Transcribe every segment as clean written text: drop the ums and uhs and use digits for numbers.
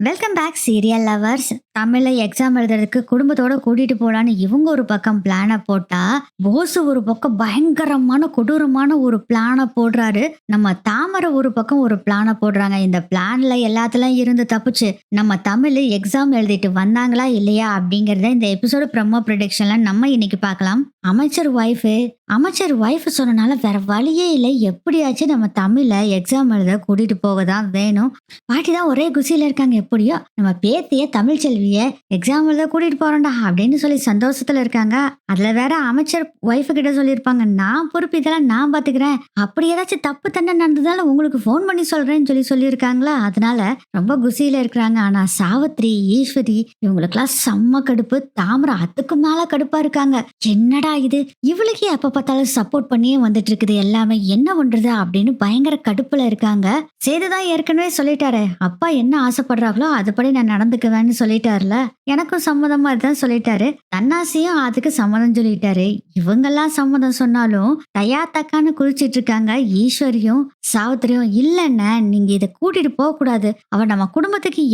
Welcome back serial lovers. தமிழ்ல exam எழுதுறதுக்கு குடும்பத்தோட கூட்டிட்டு போலான்னு இவங்க ஒரு பக்கம் பிளான போட்டா, போஸ் ஒரு பக்கம் பயங்கரமான கொடூரமான ஒரு பிளான போடுறாரு. நம்ம தாமரை ஒரு பக்கம் ஒரு பிளான போடுறாங்க. இந்த பிளான்ல எல்லாத்துலயும் இருந்து தப்பிச்சு நம்ம தமிழ் எக்ஸாம் எழுதிட்டு வந்தாங்களா இல்லையா அப்படிங்கறத இந்த எபிசோடு ப்ரமோ ப்ரொடிக்ஷன்ல நம்ம இன்னைக்கு பார்க்கலாம். அமைச்சர் ஒய்ஃப் சொன்னனால வேற வழியே இல்லை, எப்படியாச்சும் நம்ம தமிழ எக்ஸாம் எழுத கூட்டிட்டு போக தான் வேணும். பாட்டி தான் ஒரே குசியில இருக்காங்க. எப்படியோ நம்ம பேத்திய தமிழ் செல்விய எக்ஸாம் எழுத கூட்டிட்டு போறோம்டா அப்படின்னு சொல்லி சந்தோஷத்துல இருக்காங்க. அதுல வேற அமைச்சர் ஒய்ஃபு கிட்ட சொல்லியிருப்பாங்க, நான் பொறுப்பு, இதெல்லாம் நான் பாத்துக்கிறேன், அப்படி ஏதாச்சும் தப்பு தண்டை நடந்ததால உங்களுக்கு போன் பண்ணி சொல்றேன்னு சொல்லியிருக்காங்களா. அதனால ரொம்ப குசியில இருக்கிறாங்க. ஆனா சாவித்ரி, ஈஸ்வரி இவங்களுக்கெல்லாம் செம்ம கடுப்பு. தாமரை அதுக்கு மேல கடுப்பா இருக்காங்க. என்னடா இது, இவளுக்கு எப்ப பார்த்தாலும் சப்போர்ட் பண்ணியே வந்துட்டு இருக்குது, எல்லாமே என்ன பண்றது அப்படின்னு பயங்கர கடுப்புல இருக்காங்க. சேதுதான் ஏற்கனவே சொல்லிட்டாரு, அப்பா என்ன ஆசைப்படுறாங்களோ அதுபடி நான் நடந்துக்குவேன்னு சொல்லிட்டாருல, எனக்கும் சம்மதமா தான் சொல்லிட்டாரு. தன்னாசியும் அதுக்கு சம்மதம் சொல்லிட்டாரு. இவங்கெல்லாம் சம்மதம் சொன்னாலும் தயா தக்கான்னு குளிச்சிட்டு இருக்காங்க. ஈஸ்வரியும் சாவித்திரியும், இல்லைன்னா நீங்க இதை கூட்டிட்டு போக கூடாது, அவ நம்ம குடும்பத்துக்கு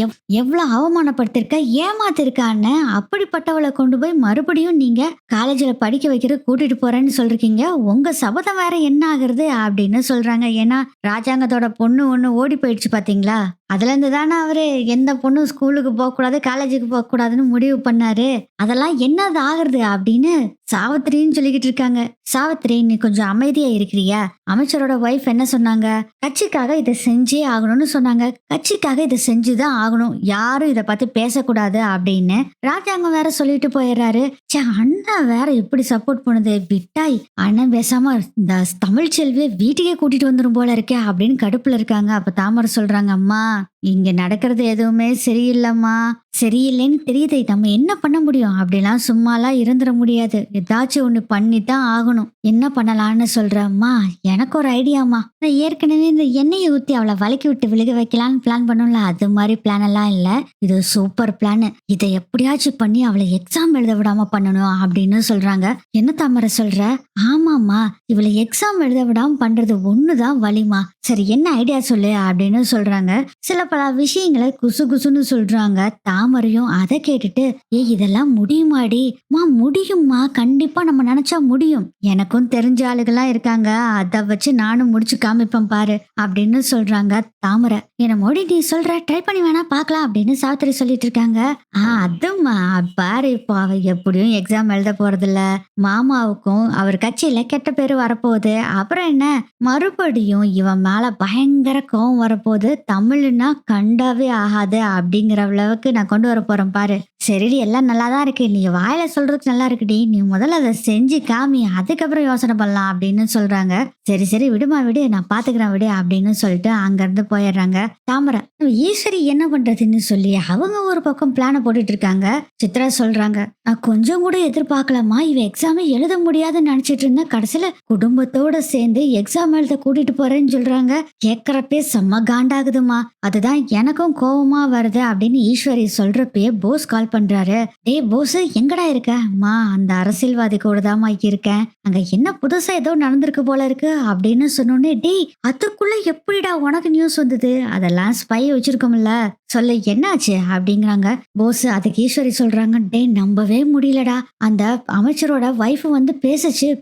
எவ்வளவு அவமானப்படுத்திருக்கா, ஏமாத்திருக்கான்னு, அப்படிப்பட்டவளை கொண்டு போய் மறுபடியும் நீங்க காலேஜ்ல படிக்க வைக்கிற கூட்டிட்டு போறேன்னு சொல்றீங்க, உங்க சபதம் வேற என்ன ஆகுறது அப்படின்னு சொல்றாங்க. ஏன்னா ராஜாங்கத்தோட பொண்ணு ஒண்ணு ஓடி போயிடுச்சு பாத்தீங்களா, அதுல இருந்து தானே அவரு எந்த பொண்ணும் ஸ்கூலுக்கு போக கூடாது, காலேஜுக்கு போக கூடாதுன்னு முடிவு பண்ணாரு. அதெல்லாம் என்னது ஆகுறது அப்படின்னு சாவித்திரின்னு சொல்லிக்கிட்டு இருக்காங்க. சாவித்திரி, நீ கொஞ்சம் அமைதியா இருக்கிறியா? அமைச்சரோட ஒய்ஃப் என்ன சொன்னாங்க, கட்சிக்காக இதை செஞ்சே ஆகணும்னு சொன்னாங்க, கட்சிக்காக இதை செஞ்சுதான் ஆகணும், யாரும் இதை பத்தி பேசக்கூடாது அப்படின்னு ராஜாங்கம் வேற சொல்லிட்டு போயிடுறாரு. அண்ணா வேற இப்படி சப்போர்ட் பண்ணுது, விட்டாய் அண்ணன் பேசாம இந்த தமிழ் செல்வியை வீட்டுக்கே கூட்டிட்டு வந்துடும் போல இருக்கே அப்படின்னு கடுப்புல இருக்காங்க. அப்ப தாமரை சொல்றாங்க, அம்மா இங்க நடக்கிறது எதுவுமே சரியில்லைம்மா, சரியில்லைன்னு தெரியுது, நம்ம என்ன பண்ண முடியும், அப்படிலாம் சும்மாலாம் இருந்துட முடியாது, ஏதாச்சும் ஒண்ணு பண்ணித்தான் ஆகணும், என்ன பண்ணலாம்னு சொல்றம்மா. எனக்கு ஒரு ஐடியாமா, நான் ஏற்கனவே இந்த எண்ணெயை ஊத்தி அவளை வலிக்கி விட்டு விழுக வைக்கலான்னு பிளான் பண்ணும்ல, அது மாதிரி பிளான் எல்லாம் இல்ல, இது சூப்பர் பிளான், இதை எப்படியாச்சும் பண்ணி அவளை எக்ஸாம் எழுத விடாம பண்ணணும் அப்படின்னு சொல்றாங்க. என்ன தாமரை சொல்ற? ஆமாமா, இவளை எக்ஸாம் எழுத விடாம பண்றது ஒண்ணுதான் வழிமா, சரி என்ன ஐடியா சொல்லு அப்படின்னு சொல்றாங்க. சில பல விஷயங்களை குசு குசுன்னு சொல்றாங்க. தாமரையும் அதை கேட்டுட்டு, இதெல்லாம் முடியுமாடி? முடியுமா, கண்டிப்பா நம்ம நினைச்சா முடியும், எனக்கும் தெரிஞ்ச ஆளுகள்லாம் இருக்காங்க, அதை வச்சு நானும் முடிச்சு காமிப்பேன் பாரு அப்படின்னு சொல்றாங்க. தாமரை, என்ன மோடி நீ சொல்ற, ட்ரை பண்ணி வேணா பாக்கலாம் அப்படின்னு சாவித்திரி சொல்லிட்டு இருக்காங்க. அதுமா பாரு, இப்போ அவ எப்படியும் எக்ஸாம் எழுத போறது இல்ல, மாமாவுக்கும் அவர் கட்சியில கெட்ட பேரு வரப்போகுது, அப்புறம் என்ன மறுபடியும் இவன் மேல பயங்கர கோவம் வரப்போகுது, தமிழ்னா கண்டாவே ஆகாது அப்படிங்கிற அளவுக்கு நான் கொண்டு வர போறேன் பாரு. சரிடி, எல்லாம் நல்லாதான் இருக்கு, நீ வாயில சொல்றதுக்கு நல்லா இருக்குடி, நீ முதல்ல அதை செஞ்சு காமி, அதுக்கப்புறம் யோசனை பண்ணலாம் அப்படின்னு சொல்றாங்க. சரி சரி விடுமா விடு, நான் பாத்துக்கிறேன் விடு அப்படின்னு சொல்லிட்டு அங்க இருந்து போயிடுறாங்க. தாமரை, ஈஸ்வரி என்ன பண்றதுன்னு சொல்லி அவங்க ஒரு பக்கம் பிளான போட்டுட்டு இருக்காங்க. சித்ரா சொல்றாங்க, நான் கொஞ்சம் கூட எதிர்பார்க்கலாமா, இவ எக்ஸாமே எழுத முடியாதுன்னு நினைச்சிட்டு இருந்தேன், கடைசியில குடும்பத்தோட சேர்ந்து எக்ஸாம் எழுத கூட்டிட்டு போறேன்னு சொல்றாங்க, கேட்கறப்பே செம்ம காண்டாகுதுமா, அதுதான் எனக்கும் கோவமா வருது அப்படின்னு ஈஸ்வரி சொல்றப்பே போஸ் கால் பண்றாரு. டேய் போஸ், எங்கடா இருக்க? மா அந்த அரசியல்வாதி கூட தாமா இருக்கேன், அங்க என்ன புதுசா ஏதோ நடந்திருக்கு போல இருக்கு அப்படின்னு சொன்னோன்னே, டேய் அதுக்குள்ள எப்படிடா உனக்கு நியூஸ் வந்தது, அதெல்லாம் ஸ்பை வச்சிருக்கோம்ல, சொல்லு என்னாச்சு அப்படிங்கிறாங்க. போஸ் அதுக்கு ஈஸ்வரி சொல்றாங்க, டேய் நம்பவே முடியலடா, அந்த அமைச்சரோட ஒய்ஃப் வந்து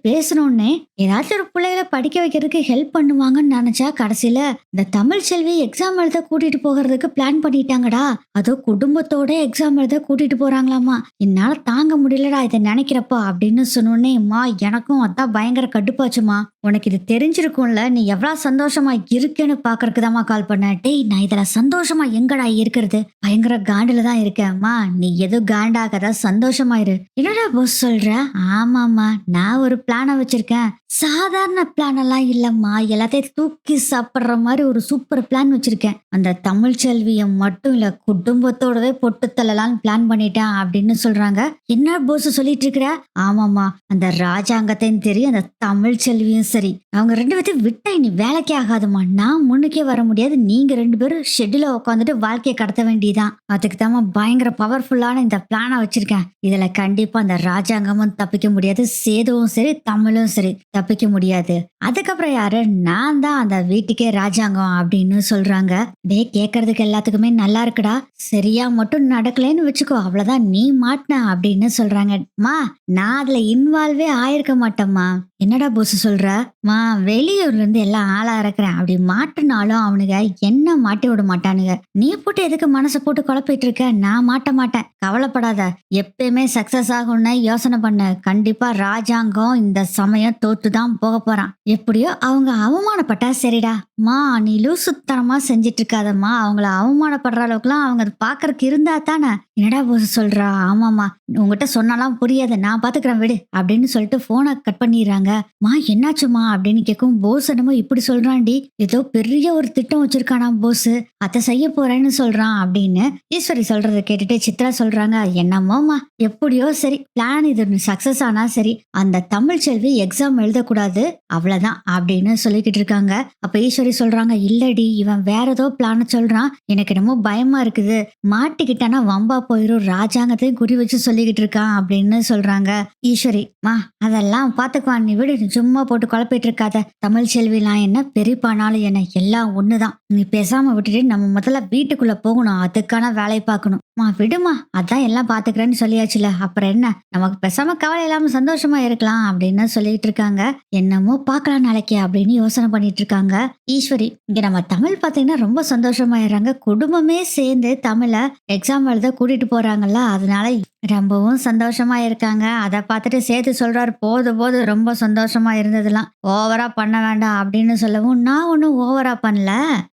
பேசணும்னே ஏதாச்சும் ஒரு பிள்ளைகளை படிக்க வைக்கிறதுக்கு ஹெல்ப் பண்ணுவாங்கன்னு நினைச்சா, கடைசியில இந்த தமிழ் செல்வி எக்ஸாம் எழுத கூட்டிட்டு போகிறதுக்கு பிளான் பண்ணிட்டாங்கடா, அதோ குடும்பத்தோட எக்ஸாம் எழுத கூட்டிட்டு போறாங்களாமா, என்னால தாங்க முடியலடா இதை நினைக்கிறப்போ அப்படின்னு சொன்னோன்னே, மா எனக்கும் அதான் பயங்கர கடுப்பாச்சுமா, உனக்கு இது தெரிஞ்சிருக்கும்ல, நீ எவ்வளவு சந்தோஷமா இருக்குன்னு பாக்குறதுக்குதாம்மா கால் பண்ண. டேய் நான் இதுல சந்தோஷமா எங்கடா இருக்கிறது, பயங்கர காண்டுல தான் இருக்கேம்மா, நீ எதுவும் காண்டாகதா, சந்தோஷமா இரு. என்னடா போஸ் சொல்ற? ஆமாமா, நான் ஒரு பிளான வச்சிருக்கேன், சாதாரண பிளான் எல்லாம் இல்லம்மா, எல்லாத்தையும் தூக்கி சாப்பிடுற மாதிரி ஒரு சூப்பர் பிளான் வச்சிருக்கேன், அந்த தமிழ் செல்வியை மட்டும் இல்ல குடும்பத்தோடவே பொட்டு தள்ளலான்னு பிளான் பண்ணிட்டேன் அப்படின்னு சொல்றாங்க. என்ன போஸ் சொல்லிட்டு இருக்கிற? ஆமாமா, அந்த ராஜாங்க எல்லாத்தையும் தெரியும் அந்த தமிழ் செல்வியும் சரி. அவங்க 2 பேத்தையும் விட்டா இனி வேலைக்கே ஆகாதும்மா. நான் முன்னுக்கே வர முடியாது. நீங்க 2 பேரும் ஷெட்யூல்ல உட்காந்துட்டு வாழ்க்கைய கடத்த வேண்டியதுதான். அதுக்கு தாம்மா பயங்கர பவர்ஃபுல்லான இந்த பிளான வச்சிருக்கேன். இதுல கண்டிப்பா அந்த ராஜாங்கமும் தப்பிக்க முடியாது. சேதுவும் சரி, தமிழும் சரி தப்பிக்க முடியாது. அதுக்கப்புறம் யாரு? நான் தான் அந்த வீட்டுக்கே ராஜாங்கம் அப்படின்னு சொல்றாங்க. டேய் கேட்கறதுக்கு எல்லாத்துக்குமே நல்லா இருக்குடா. சரியா மட்டும் நடக்கலைன்னு வச்சுக்கோ அவ்வளவுதான் நீ மாட்டின அப்படின்னு சொல்றாங்க. மா நான் அதுல இன்வால்வே ஆயிருக்க மாட்டேம்மா. என்னடா போஸ் சொல்ற? மா வெளியூர்ல இருந்து எல்லாம் ஆளா இருக்கிறேன். அப்படி மாட்டினாலும் அவனுங்க என்ன மாட்டி விட மாட்டானுங்க. நீ போட்டு எதுக்கு மனசை போட்டு குழப்பிட்டு இருக்க? நான் மாட்ட மாட்டேன். கவலைப்படாத. எப்பயுமே சக்சஸ் ஆகும்னு யோசனை பண்ண. கண்டிப்பா ராஜாங்கம் இந்த சமயம் தோத்துதான் போக போறான். எப்படியோ அவங்க அவமானப்பட்டா சரிடா. மா நீ லூசுத்தனமா செஞ்சிட்டு இருக்காதம்மா. அவங்கள அவமானப்படுற அளவுக்குலாம் அவங்க பாக்குறதுக்கு இருந்தா தானே. என்னடா போஸ் சொல்றா? ஆமாமா உங்ககிட்ட சொன்னாலாம் புரியாது. நான் பாத்துக்கிறேன் விடு அப்படின்னு சொல்லிட்டு போனை கட் பண்ணிடுறாங்க. மா என்னாச்சுமா அப்படின்னு கேட்கும். போஸ் என்னமோ இப்படி சொல்றான்டி. ஏதோ பெரிய ஒரு திட்டம் வச்சிருக்கானா போஸ். அதை செய்ய போறேன்னு சொல்றான் அப்படின்னு ஈஸ்வரி சொல்றதை கேட்டுட்டு சித்ரா சொல்றாங்க. என்னமோமா எப்படியோ சரி பிளான் இது சக்சஸ் ஆனா சரி. அந்த தமிழ் செல்வி எக்ஸாம் எழுதக்கூடாது அவ்வளவுதான் அப்படின்னு சொல்லிக்கிட்டு இருக்காங்க. அப்ப ஈஸ்வரி சொல்றாங்க. இல்லடி இவன் வேற ஏதோ பிளான சொல்றான். எனக்கு என்னமோ பயமா இருக்குது. மாட்டிக்கிட்டானா வம்பா போயிரும். ராஜாங்கத்தையும் குறி வச்சு சொல்லிக்கிட்டு இருக்கான் அப்படின்னு சொல்றாங்க. ஈஸ்வரி மா அதெல்லாம் பாத்துக்குவான் நீ விடு. சும்மா போட்டு குழப்பிட்டு இருக்காத. தமிழ் செல்விலாம் என்ன பெரியப்பானாலும் என்ன எல்லாம் ஒண்ணுதான். நீ பேசாம விட்டுட்டு நம்ம முதல்ல வீட்டுக்குள்ள போகணும். அதுக்கான வேலையை பார்க்கணும். மா விடுமா அதான் எல்லாம் பாத்துக்கிறேன்னு சொல்லியாச்சுல. அப்புறம் என்ன நமக்கு பேசாம கவலை இல்லாம சந்தோஷமா இருக்கலாம் அப்படின்னு சொல்லிட்டு இருக்காங்க. என்னமோ பாக்கலாம் நாளைக்கு அப்படின்னு யோசனை பண்ணிட்டு இருக்காங்க ஈஸ்வரி. இங்க நம்ம தமிழ் பாத்தீங்கன்னா ரொம்ப சந்தோஷமாயிடுறாங்க. குடும்பமே சேர்ந்து தமிழ எக்ஸாம் எழுத கூட்டிட்டு போறாங்கல்ல. அதனால ரொம்பவும் சந்தோஷமா இருக்காங்க. அதை பார்த்துட்டு சேர்த்து சொல்றாரு. போது போது ரொம்ப சந்தோஷமா இருந்ததுலாம் ஓவரா பண்ண வேண்டாம் அப்படின்னு சொல்லவும், நான் ஒன்னும் ஓவரா பண்ணல.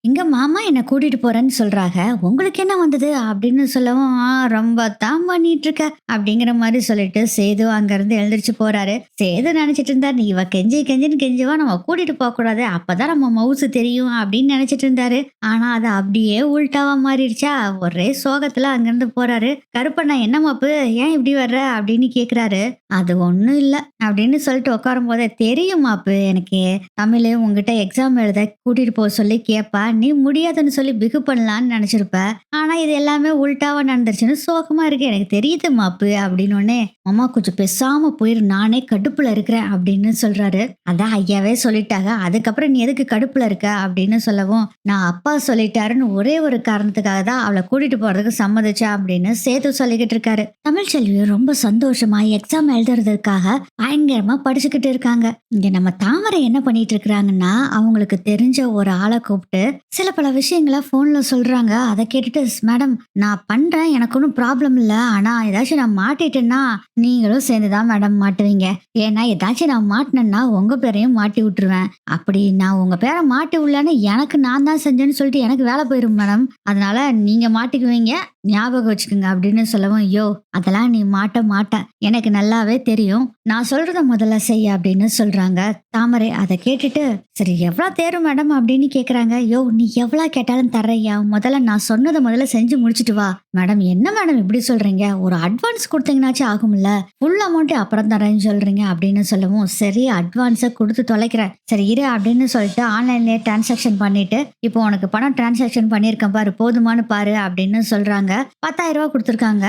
இங்க மாமா என்ன கூட்டிட்டு போறேன்னு சொல்றாங்க. உங்களுக்கு என்ன வந்தது அப்படின்னு சொல்லவும், ரொம்ப தான் பண்ணிட்டு இருக்க அப்படிங்கிற மாதிரி சொல்லிட்டு சேது அங்க இருந்து எழுந்திரிச்சு போறாரு. சேது நினைச்சிட்டு இருந்தா நீ இவ கெஞ்சி கெஞ்சின்னு கெஞ்சுவா நம்ம கூட்டிட்டு போக கூடாது. அப்பதான் நம்ம மவுசு தெரியும் அப்படின்னு நினைச்சிட்டு இருந்தாரு. ஆனா அது அப்படியே உள்டாவா மாறிடுச்சா. ஒரே சோகத்துல அங்கிருந்து போறாரு. கருப்பண்ணா என்ன மாப்பு ஏன் இப்படி வர்ற அப்படின்னு கேக்குறாரு. அது ஒண்ணும் இல்ல அப்படின்னு சொல்லிட்டு உட்காரும் போதே தெரியும் மாப்பு எனக்கு தமிழ் உங்ககிட்ட எக்ஸாம் எழுத கூட்டிட்டு போக சொல்லி கேப்பா. நீ முடியாதுன்னு சொல்லி பிகு பண்ணலான்னு நினைச்சிருப்ப. ஆனா இது எல்லாமே உள்டாவா நடந்துருச்சுன்னு சோகமா இருக்கு எனக்கு தெரியுது மாப்பு அப்படின்னு உடனே அம்மா கொஞ்சம் பேசாம போயிரு நானே கடுப்புல இருக்கிறேன் அப்படின்னு சொல்றாரு. அதான் ஐயாவே சொல்லிட்டாங்க அதுக்கப்புறம் நீ எதுக்கு கடுப்புல இருக்க அப்படின்னு சொல்லவும், நான் அப்பா சொல்லிட்டாருன்னு ஒரே ஒரு காரணத்துக்காக தான் அவளை கூட்டிட்டு போறதுக்கு சம்மதிச்சா அப்படின்னு சேது சொல்லிக்கிட்டு இருக்காரு. தமிழ்ச்செல்வி ரொம்ப சந்தோஷமா எக்ஸாம் எழுதுறதுக்காக பயங்கரமா படிச்சுக்கிட்டு இருக்காங்க. இங்க நம்ம தாமரை என்ன பண்ணிட்டு இருக்காங்கன்னா, அவங்களுக்கு தெரிஞ்ச ஒரு ஆளை கூப்பிட்டு சில பல விஷயங்களை போன்ல சொல்றாங்க. அதை கேட்டுட்டு மேடம் நான் பண்றேன் எனக்கு ஒன்றும் ப்ராப்ளம் இல்லை. ஆனா ஏதாச்சும் நான் மாட்டிட்டேன்னா நீங்களும் சேர்ந்துதான் மேடம் மாட்டுவீங்க. ஏன்னா ஏதாச்சும் நான் மாட்டினேன்னா உங்க பேரையும் மாட்டி விட்டுருவேன். அப்படி நான் உங்க பேரை மாட்டி விடலன்னு எனக்கு நான் தான் செஞ்சேன்னு சொல்லிட்டு எனக்கு வேலை போயிரும் மேடம். அதனால நீங்க மாட்டிக்குவீங்க ஞாபகம் வச்சுக்கோங்க அப்படின்னு சொல்லவும், யோ அதெல்லாம் நீ மாட்ட மாட்ட எனக்கு நல்லாவே தெரியும். நான் சொல்றத முதல்ல செய்ய அப்படின்னு சொல்றாங்க. தாமரை அதை கேட்டுட்டு சரி எவ்வளவு தேரும் மேடம் அப்படின்னு கேக்குறாங்க. யோ நீ எவ்வளவு கேட்டாலும் தர்றையா. முதல்ல நான் சொன்னதை முதல்ல செஞ்சு முடிச்சிட்டு வா. மேடம் என்ன மேடம் இப்படி சொல்றீங்க. ஒரு அட்வான்ஸ் கொடுத்தீங்கன்னாச்சும் ஆகும்ல. ஃபுல் அமௌண்ட் அப்புறம் தரேன்னு சொல்றீங்க அப்படின்னு சொல்லவும், சரி அட்வான்ஸை கொடுத்து தொலைக்கிறேன். சரி இரு அப்படின்னு சொல்லிட்டு ஆன்லைன்லயே டிரான்சாக்சன் பண்ணிட்டு இப்போ உனக்கு பணம் டிரான்சாக்சன் பண்ணிருக்கேன் பாரு போதுமானு பாரு அப்படின்னு சொல்றாங்க. 10,000 ரூபாய் கொடுத்துருக்காங்க.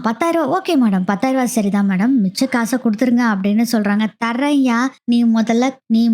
10,000 ரூபாய் ஓகே மேடம் 10,000 ரூபாய் சரிதான் மேடம் மிச்ச காசை கொடுத்துருங்க அப்படின்னு சொல்றாங்க. தர்றையா நீ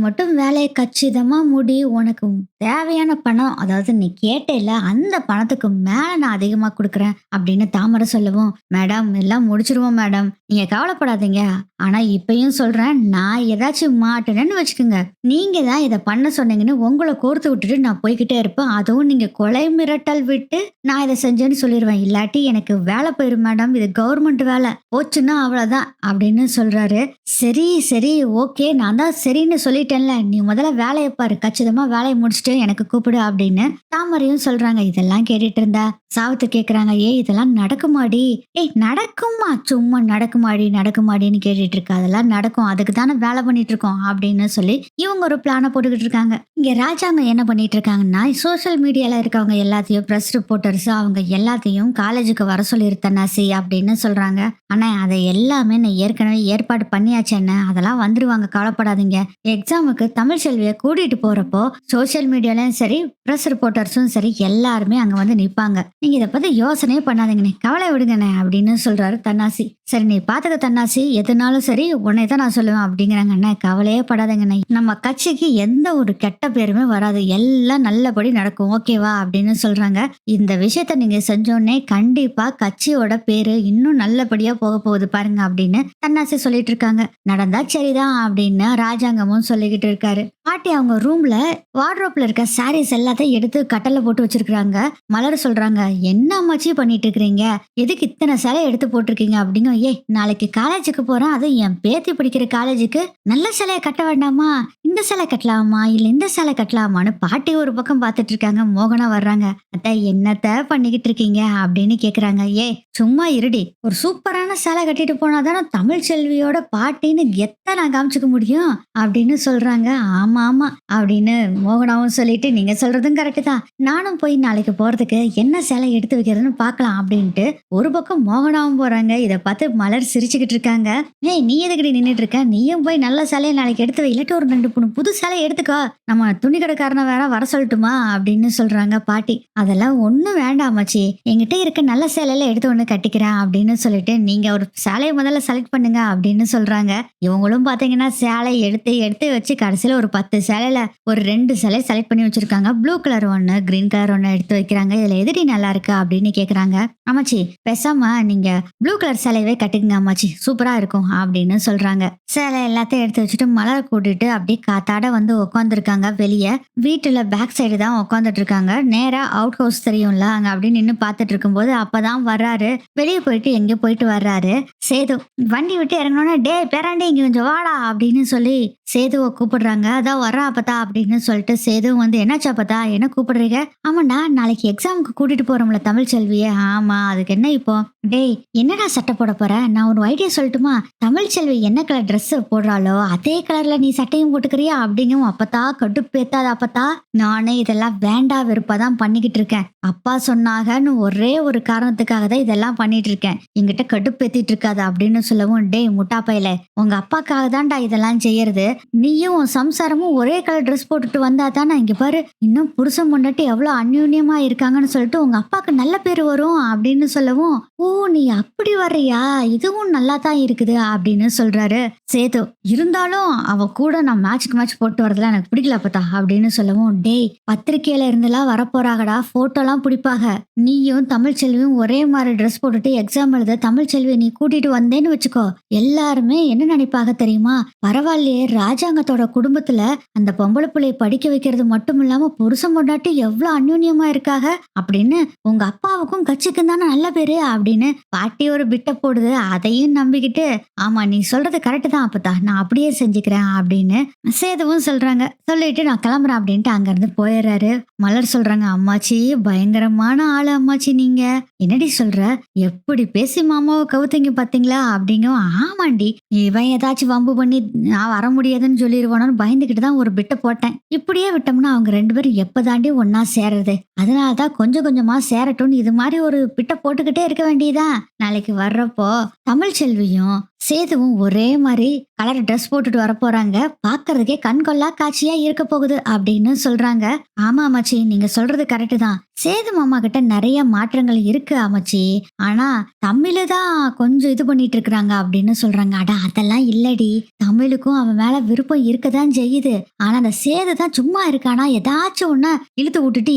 மட்டும் வேலையை கச்சிதமா முடி. உனக்கு தேவையான பணம் அதாவது நீ கேட்டேல அந்த பணத்துக்கு மேல நான் அதிகமா கொடுக்குறேன் அப்படின்னு தாமரை சொல்லவும், மேடம் எல்லாம் முடிச்சிருவோம் மேடம் நீங்க கவலைப்படாதீங்க. ஆனா இப்பயும் சொல்றேன் நான் ஏதாச்சும் மாட்டேன்னு வச்சுக்கோங்க. நீங்க தான் இதை பண்ண சொன்னீங்கன்னு உங்களை கோர்த்து விட்டுட்டு நான் போய்கிட்டே இருப்பேன். அதுவும் நீங்க கொலை மிரட்டல் விட்டு நான் இதை செஞ்சேன்னு சொல்லிடுவேன். இல்லாட்டி எனக்கு வேலை போயிரும் மேடம். இது கவர்மெண்ட் வேலை போச்சுன்னா அவ்வளவுதான் அப்படின்னு சொல்றாரு. சரி சரி ஓகே நான் தான் சரின்னு சொல்லிட்டேன்ல. நீ முதல்ல வேலையை பாரு. கச்சிதமா வேலையை முடிச்சுட்டு எனக்கு கூப்பிடு அப்படின்னு தாமரையும் சொல்றாங்க. இதெல்லாம் கேட்டுட்டு இருந்தா சாவித்திரி கேக்குறாங்க, ஏய் இதெல்லாம் நடக்குமாடி? ஏய் நடக்குமா, சும்மா நடக்குமாடி நடக்குமாடின்னு கேட்டுட்டு இருக்கா. அதெல்லாம் நடக்கும், அதுக்கு தானே வேலை பண்ணிட்டு இருக்கோம் அப்படின்னு சொல்லி இவங்க ஒரு பிளான போட்டுக்கிட்டு இருக்காங்க. இங்க ராஜாங்கம் என்ன பண்ணிட்டு இருக்காங்கன்னா, சோஷியல் மீடியால இருக்கவங்க எல்லாத்தையும் பிரஸ் ரிப்போர்ட்டர்ஸ் அவங்க எல்லாத்தையும் காலேஜுக்கு வர சொல்லிரு தன்னாசி அப்படின்னு சொல்றாங்க. ஆனா அதை எல்லாமே நான் ஏற்கனவே ஏற்பாடு பண்ணியாச்சு அண்ணே, அதெல்லாம் வந்துருவாங்க, கவலைப்படாதீங்க. எக்ஸாமுக்கு தமிழ் செல்வியை கூட்டிட்டு போறப்போ சோஷியல் மீடியாலயும் சரி பிரஸ் ரிப்போர்ட்டர்ஸும் சரி எல்லாருமே அங்க வந்து நிப்பாங்க. நீங்க இதை பத்தி யோசனையே பண்ணாதீங்கண்ணே, கவலை விடுங்கண்ணே அப்படின்னு சொல்றாரு தன்னாசி. சரி நீ பாத்துக்க தன்னாசி, எதுனாலும் சரி உன்னை தான் நான் சொல்லுவேன் அப்படிங்கிறாங்க. அண்ணே கவலையே படாதீங்கண்ணே, நம்ம கட்சிக்கு எந்த ஒரு கெட்ட பேருமே வராது, எல்லாம் நல்லபடி நடக்கும் ஓகேவா அப்படின்னு சொல்றாங்க. இந்த விஷயத்த நீங்க செஞ்சோடனே கண்டிப்பா கட்சியோட பேரு இன்னும் நல்லபடியா போக போகுது பாருங்க அப்படின்னு தன்னாசி சொல்லிட்டு இருக்காங்க. நடந்தா சரிதான் அப்படின்னு ராஜாங்கமும் சொல்லிக்கிட்டு இருக்காரு. பாட்டி அவங்க ரூம்ல வார்ட்ரோப்ல இருக்க சாரீஸ் எல்லாத்தையும் எடுத்து கட்டல போட்டு வச்சிருக்காங்க. மலர் சொல்றாங்க, என்ன அம்மாச்சி பண்ணிட்டு இருக்கீங்க, எதுக்கு இத்தனை சேலை எடுத்து போட்டிருக்கீங்க அப்படிங்க. ஏய் நாளைக்கு காலேஜுக்கு போறேன், அது என் பேத்தி படிக்கிற காலேஜுக்கு நல்ல சேலையை கட்ட வேண்டாமா, இந்த சேலை கட்டலாமா இல்ல இந்த சேலை கட்டலாமான்னு பாட்டி ஒரு பக்கம் பார்த்துட்டு இருக்காங்க. மோகனா வர்றாங்க. அத்தை என்னத்த பண்ணிக்கிட்டு இருக்கீங்க அப்படின்னு கேக்குறாங்க. ஏ சும்மா இருடி, ஒரு சூப்பரான சேலை கட்டிட்டு போனாதானே தமிழ் செல்வியோட பாட்டின்னு கெத்த நான் காமிச்சுக்க முடியும் அப்படின்னு சொல்றாங்க. ஆமா ஆமா அப்படின்னு மோகனாவும் சொல்லிட்டு, நீங்க சொல்றதும் கரெக்டு தான், நானும் போய் நாளைக்கு போறதுக்கு என்ன சேலை எடுத்து வைக்கிறதுன்னு பார்க்கலாம் அப்படின்ட்டு ஒரு பக்கம் மோகனாவும் போறாங்க. இதை பார்த்து மலர் சிரிச்சுக்கிட்டு இருக்காங்க. ஏய் நீ எதுக்கடி நின்றுட்டு இருக்க, நீயும் போய் நல்ல சேலையை நாளைக்கு எடுத்து வை, இல்லாட்டி ஒரு 2 புது சேலை எடுத்துக்கோ, நம்ம துணி கடைக்காரனை வேற வர சொல்லட்டுமா அப்படின்னு சொல்றாங்க பாட்டி. அதெல்லாம் ஒண்ணும் வேண்டாம் மச்சி, என்கிட்ட இருக்க நல்ல சேலையில எடுத்து ஒண்ணு கட்டிக்கிறேன் அப்படின்னு சொல்லிட்டு நீங்க ஒரு சேலையை முதல்ல செலக்ட் பண்ணுங்க அப்படின்னு சொல்றாங்க. இவங்களும் பாத்தீங்கன்னா சேலை எடுத்து எடுத்து வச்சு கடைசியில ஒரு 10 சேலையில ஒரு 2 சேலை செலக்ட் பண்ணி வச்சிருக்காங்க. ப்ளூ கலர் ஒண்ணு கிரீன் கலர் ஒண்ணு எடுத்து வைக்கிறாங்க. இதுல எதுடி நல்லா இருக்கு அப்படின்னு கேக்குறாங்க. அம்மாச்சி பேசாம நீங்க ப்ளூ கலர் சேலையவே கட்டுங்க அம்மாச்சி, சூப்பரா இருக்கும் அப்படின்னு சொல்றாங்க. சேலை எல்லாத்தையும் எடுத்து வச்சுட்டு மலர் கூட்டிட்டு அப்படியே காத்தாட வந்து உட்காந்துருக்காங்க. வெளியே வீட்டுல பேக் சைடு தான் உட்காந்துட்டு இருக்காங்க. நேரா அவுட் ஹவுஸ் தெரியும்ல, அங்க அப்படின்னு நின்று பார்த்துட்டு இருக்கும்போது அப்பதான் வர்றாரு. வெளியே போயிட்டு எங்க போயிட்டு வர்றாரு சேது. வண்டி விட்டு இறங்கணும்னா டே பேராண்டி இங்க கொஞ்சம் வாடா அப்படின்னு சொல்லி சேதுவை கூப்பிடுறாங்க. அதான் வர்றா அப்பதா அப்படின்னு சொல்லிட்டு சேது வந்து, என்னாச்சா அப்பதா என்ன கூப்பிடுறீங்க? ஆமாண்டா நாளைக்கு எக்ஸாமுக்கு கூட்டிட்டு போறோம்ல தமிழ் செல்வியே. ஆமா அதுக்கு என்ன இப்போ? டேய் என்னடா சட்டை போட போற, நான் ஒரு ஐடியா சொல்லட்டுமா, தமிழ் செல்வி என்ன கலர் ட்ரெஸ் போடுறாளோ அதே கலர்ல நீ சட்டையும் போட்டுக்கிறியா அப்படிங்கும். அப்பத்தா கடுப்பேத்தாத அப்பத்தா, நானே இதெல்லாம் வேண்டா வெறுப்பாதான் பண்ணிக்கிட்டு இருக்கேன், அப்பா சொன்னாகன்னு ஒரே ஒரு காரணத்துக்காக தான் இதெல்லாம் பண்ணிட்டு இருக்கேன், என்கிட்ட கடுப்பேத்திட்டு இருக்காது அப்படின்னு சொல்லவும், டேய் முட்டா பையல, உங்க அப்பாக்காக தான்டா இதெல்லாம் செய்யறது, நீயும் உன் சம்சாரமும் ஒரே கலர் ட்ரெஸ் போட்டுட்டு வந்தா தானே இங்க பாரு இன்னும் புருஷன் பொண்டாட்டி எவ்வளவு அந்யூன்யமா இருக்காங்கன்னு சொல்லிட்டு உங்க அப்பாக்கு நல்ல பேர் வரும் அப்படின்னு சொல்லவும், ஓ நீ அப்படி வர்றியா, இதுவும் நல்லா தான் இருக்குது அப்படின்னு சொல்றாரு சேது. இருந்தாலும் அவ கூட நான் மேட்ச்க்கு மேட்ச் போட்டு வரதுல எனக்கு பிடிக்கல அப்பதா அப்படின்னு சொல்லவும், டேய் பத்திரிக்கையில இருந்தெல்லாம் வரப்போறாங்கடா, போட்டோலாம் பிடிப்பாக, நீயும் தமிழ் செல்வியும் ஒரே மாதிரி ட்ரெஸ் போட்டுட்டு எக்ஸாம் எழுத தமிழ் செல்வியை நீ கூட்டிட்டு வந்தேன்னு வச்சுக்கோ, எல்லாருமே என்ன நினைப்பாக தெரியுமா, பரவாயில்லையே ராஜாங்கத்தோட குடும்பத்துல அந்த பொம்பளை பிள்ளைய படிக்க வைக்கிறது மட்டும் இல்லாம புருஷன் பொண்டாட்டி எவ்வளவு அந்யூன்யமா இருக்காக அப்படின்னு, உங்க அப்பாவுக்கும் கட்சிக்கும் தானே நல்ல பேரு அப்படின்னு பாட்டி ஒரு பிட்ட போடுது. அதையும் நம்பிக்கிட்டு, ஆமா நீ சொல்றது கரெக்ட் தான் அப்பதா, நான் அப்படியே செஞ்சுக்கிறேன் அப்படின்னு சேதுவும் சொல்றாங்க. சொல்லிட்டு நான் கிளம்புறேன் அப்படின்ட்டு அங்க இருந்து போயிடுறாரு. மலர் சொல்றாங்க, அம்மாச்சி பயங்கரமான ஆளு அம்மாச்சி நீங்க, என்னடி சொல்ற, எப்படி பேசி மாமாவை கவுத்தீங்க பாத்தீங்களா அப்படிங்க. ஆமாண்டி, இவன் ஏதாச்சும் வம்பு பண்ணி நான் வர முடியாதுன்னு சொல்லிடுவானு பயந்துகிட்டு தான் ஒரு பிட்ட போட்டேன், இப்படியே விட்டோம்னா அவங்க 2 பேரும் எப்பதாண்டி ஒன்னா சேருது, அதனாலதான் கொஞ்சம் கொஞ்சமா சேரட்டும்னு இது மாதிரி ஒரு பிட்ட போட்டுக்கிட்டே இருக்க வேண்டியதா. நாளைக்கு வர்றப்போ தமிழ் செல்வியும் சேதுவும் ஒரே மாதிரி கலர் ட்ரெஸ் போட்டுட்டு வர போறாங்க, பாக்குறதுக்கே கண்கொள்ளா காட்சியா இருக்க போகுது அப்படின்னு சொல்றாங்க. ஆமா அம்மாச்சி நீங்க சொல்றது கரெக்டு தான், சேது மாமா கிட்ட நிறைய மாற்றங்கள் இருக்கு அம்மாச்சி, ஆனா தமிழு தான் கொஞ்சம் இது பண்ணிட்டு இருக்கிறாங்க அப்படின்னு சொல்றாங்க. அட அதெல்லாம் இல்லடி, தமிழுக்கும் அவன் மேல விருப்பம் இருக்கதான் செய்யுது, ஆனா அந்த சேது தான் சும்மா இருக்கானா, ஏதாச்சும் ஒண்ணு இழுத்து விட்டுட்டு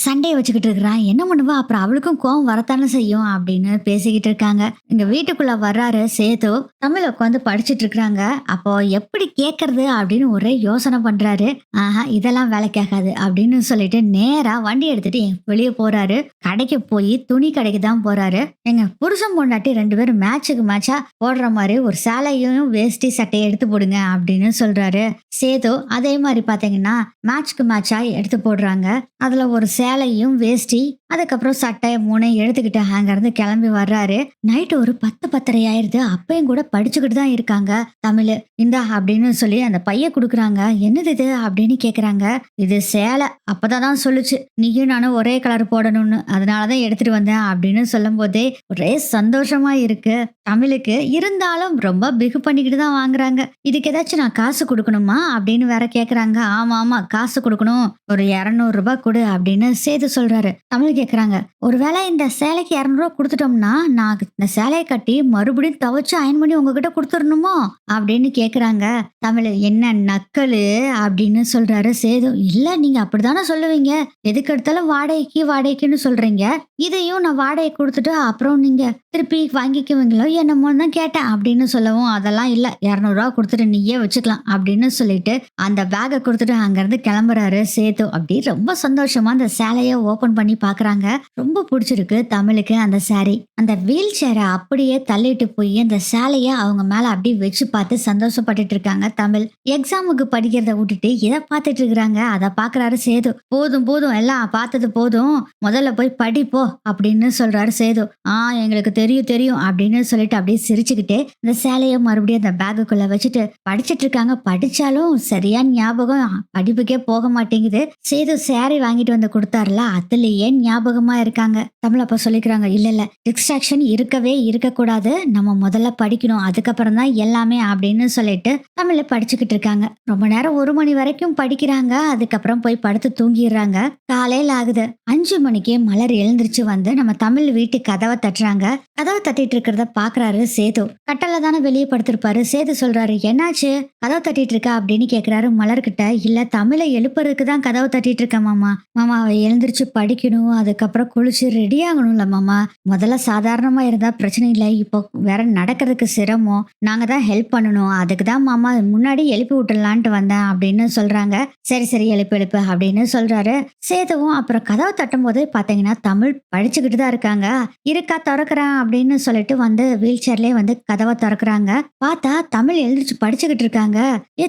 சண்டையை வச்சுக்கிட்டு இருக்கிறான், என்ன பண்ணுவா, அப்புறம் அவளுக்கும் கோவம் வரத்தானே செய்யும் அப்படின்னு பேசிக்கிட்டு இருக்காங்க. இங்க வீட்டுக்குள்ள வர்றாரு சேது. தமிழ் உட்காந்து படிச்சிட்டு இருக்காங்க. அப்போ எப்படி கேட்கறது அப்படின்னு ஒரே யோசனை பண்றாரு. ஆஹா இதெல்லாம் வேலைக்கு ஆகாது அப்படின்னு சொல்லிட்டு நேரா வண்டி எடுத்துட்டு வெளிய போறாரு. கடைக்கு போய் துணி கடைக்கு தான் போறாரு. எங்க புருஷன் பொண்டாட்டி 2 பேரும் மேட்சுக்கு மேட்சா போடுற மாரி ஒரு சேலையும் வேஷ்டி சட்டையை எடுத்து போடுங்க அப்படின்னு சொல்றாரு. சேது அதே மாதிரி பாத்தீங்கன்னா மேட்ச்க்கு மேட்சா எடுத்து போடுறாங்க. அதுல ஒரு சேலையும் வேஷ்டி அதுக்கப்புறம் சட்டை 3 எடுத்துக்கிட்டு அங்கிருந்து கிளம்பி வர்றாரு. நைட்டு ஒரு 10:10 ஆயிருது. அப்பயும் கூட படிச்சுக்கிட்டு தான் இருக்காங்க தமிழ். இந்தா அப்படின்னு சொல்லி அந்த பைய குடுக்குறாங்க. என்னது இது அப்படின்னு கேக்குறாங்க. இது சேலை. அப்பதான் சொல்லுச்சு நீயும் நானும் ஒரே கலர் போடணும்னு, அதனாலதான் எடுத்துட்டு வந்தேன் அப்படின்னு சொல்லும் போதே ஒரே சந்தோஷமா இருக்கு தமிழுக்கு. இருந்தாலும் ரொம்ப பிகு பண்ணிக்கிட்டு தான் வாங்குறாங்க. இதுக்கு ஏதாச்சும் நான் காசு கொடுக்கணுமா அப்படின்னு வேற கேக்குறாங்க. ஆமா ஆமா காசு கொடுக்கணும், ஒரு 200 ரூபாய் கொடு அப்படின்னு சேது சொல்றாரு. தமிழ் கேக்குறாங்க, ஒருவேளை இந்த சேலைக்கு 200 ரூபாய் கொடுத்துட்டோம்னா நான் இந்த சேலையை கட்டி மறுபடியும் துவைச்சு அயன் பண்ணி உங்ககிட்ட கொடுத்துடணுமோ அப்படின்னு கேக்குறாங்க. தமிழ் என்ன நக்கலு அப்படின்னு சொல்றாரு. சேது இல்ல நீங்க அப்படித்தானே சொல்லுவீங்க, எதுக்கு எடுத்தாலும் வாடகைக்கு வாடகைக்குன்னு சொல்றீங்க, இதையும் நான் வாடகை கொடுத்துட்டு அப்புறம் நீங்க திருப்பி வாங்கிக்குவீங்களோ என்னமோ தான் கேட்டேன் அப்படின்னு சொல்லவும், அதெல்லாம் இல்ல 200 ரூபாய் கொடுத்துட்டு நீயே வச்சுக்கலாம் அப்படின்னு சொல்லிட்டு அந்த பேக்கை கொடுத்துட்டு அங்கிருந்து கிளம்புறாரு சேது. அப்படி ரொம்ப சந்தோஷமா அந்த சேலைய ஓபன் பண்ணி பாக்குறாங்க. ரொம்ப பிடிச்சிருக்கு தமிழுக்கு அந்த சாரி. அந்த வீல் சேரை அப்படியே தள்ளிட்டு போய் அந்த சேலைய அவங்க மேல அப்படியே வச்சு பார்த்து சந்தோஷப்பட்டுட்டு இருக்காங்க தமிழ். எக்ஸாமுக்கு படிக்கிறத விட்டுட்டு இதை பார்த்துட்டு இருக்கிறாங்க. அதை பாக்குறாரு சேது. போதும் போதும் எல்லாம் பார்த்தது போதும், முதல்ல போய் படிப்போ அப்படின்னு சொல்றாரு சேது. எங்களுக்கு தெரியும் தெரியும் அப்படின்னு சொல்லிட்டு அப்படியே சிரிச்சுக்கிட்டே இந்த சேலைய மறுபடியும் அந்த பேக்குக்குள்ள வச்சுட்டு படிச்சிட்டு இருக்காங்க. படிச்சாலும் சரியா ஞாபகம் படிப்புக்கே போக மாட்டேங்குது. சேது சேரி வாங்கிட்டு வந்து கொடுத்தாருல, அதுலயே ஞாபகமா இருக்காங்க. தமிழ் அப்ப சொல்லிக்கிறாங்க, இல்ல இல்ல டிஸ்ட்ராக்ஷன் இருக்கவே இருக்கக்கூடாது, நம்ம முதல்ல படிக்கணும், அதுக்கப்புறம் தான் எல்லாமே அப்படின்னு சொல்லிட்டு தமிழ படிச்சுக்கிட்டு இருக்காங்க. ரொம்ப நேரம் 1 மணி வரைக்கும் படிக்கிறாங்க. அதுக்கப்புறம் போய் படுத்து தூங்கிடுறாங்க. காலையில ஆகுது. 5 மணிக்கே மலர் எழுந்திருச்சு வந்து நம்ம தமிழ் வீட்டு கதவை தட்டுறாங்க. கதவை தட்டிட்டு இருக்கிறத பாக்குறாரு சேது. கட்டல தானே வெளியே படுத்திருப்பாரு. சேது சொல்றாரு, என்னாச்சு கதவை தட்டிட்டு இருக்க அப்படின்னு கேக்குறாரு மலர்கிட்ட. இல்ல தமிழை எழுப்புறதுக்கு தான் கதவை தட்டிட்டு இருக்க மாமா. மாமா அவ எழுந்திருச்சு படிக்கணும், அதுக்கப்புறம் குளிச்சு ரெடி ஆகணும்ல மாமா. முதல்ல சாதாரணமா இருந்தா பிரச்சனை இல்லை, இப்போ வேற நடக்கிறதுக்கு சிரமம், நாங்க தான் ஹெல்ப் பண்ணணும், அதுக்கு தான் மாமா முன்னாடி எழுப்பி விட்டுலான்ட்டு வந்தேன் அப்படின்னு சொல்றாங்க. சரி சரி எழுப்பு எழுப்பு அப்படின்னு சொல்றாரு சேதுவும். அப்புறம் கதவை தட்டும் போது பாத்தீங்கன்னா தமிழ் படிச்சுக்கிட்டு தான் இருக்காங்க. இருக்கா திறக்கிறேன் அப்படின்னு சொல்லிட்டு வந்து வீல் சேர்லயே வந்து கதவை திறக்கிறாங்க. பார்த்தா தமிழ் எழுந்திருச்சு படிச்சுக்கிட்டு இருக்காங்க.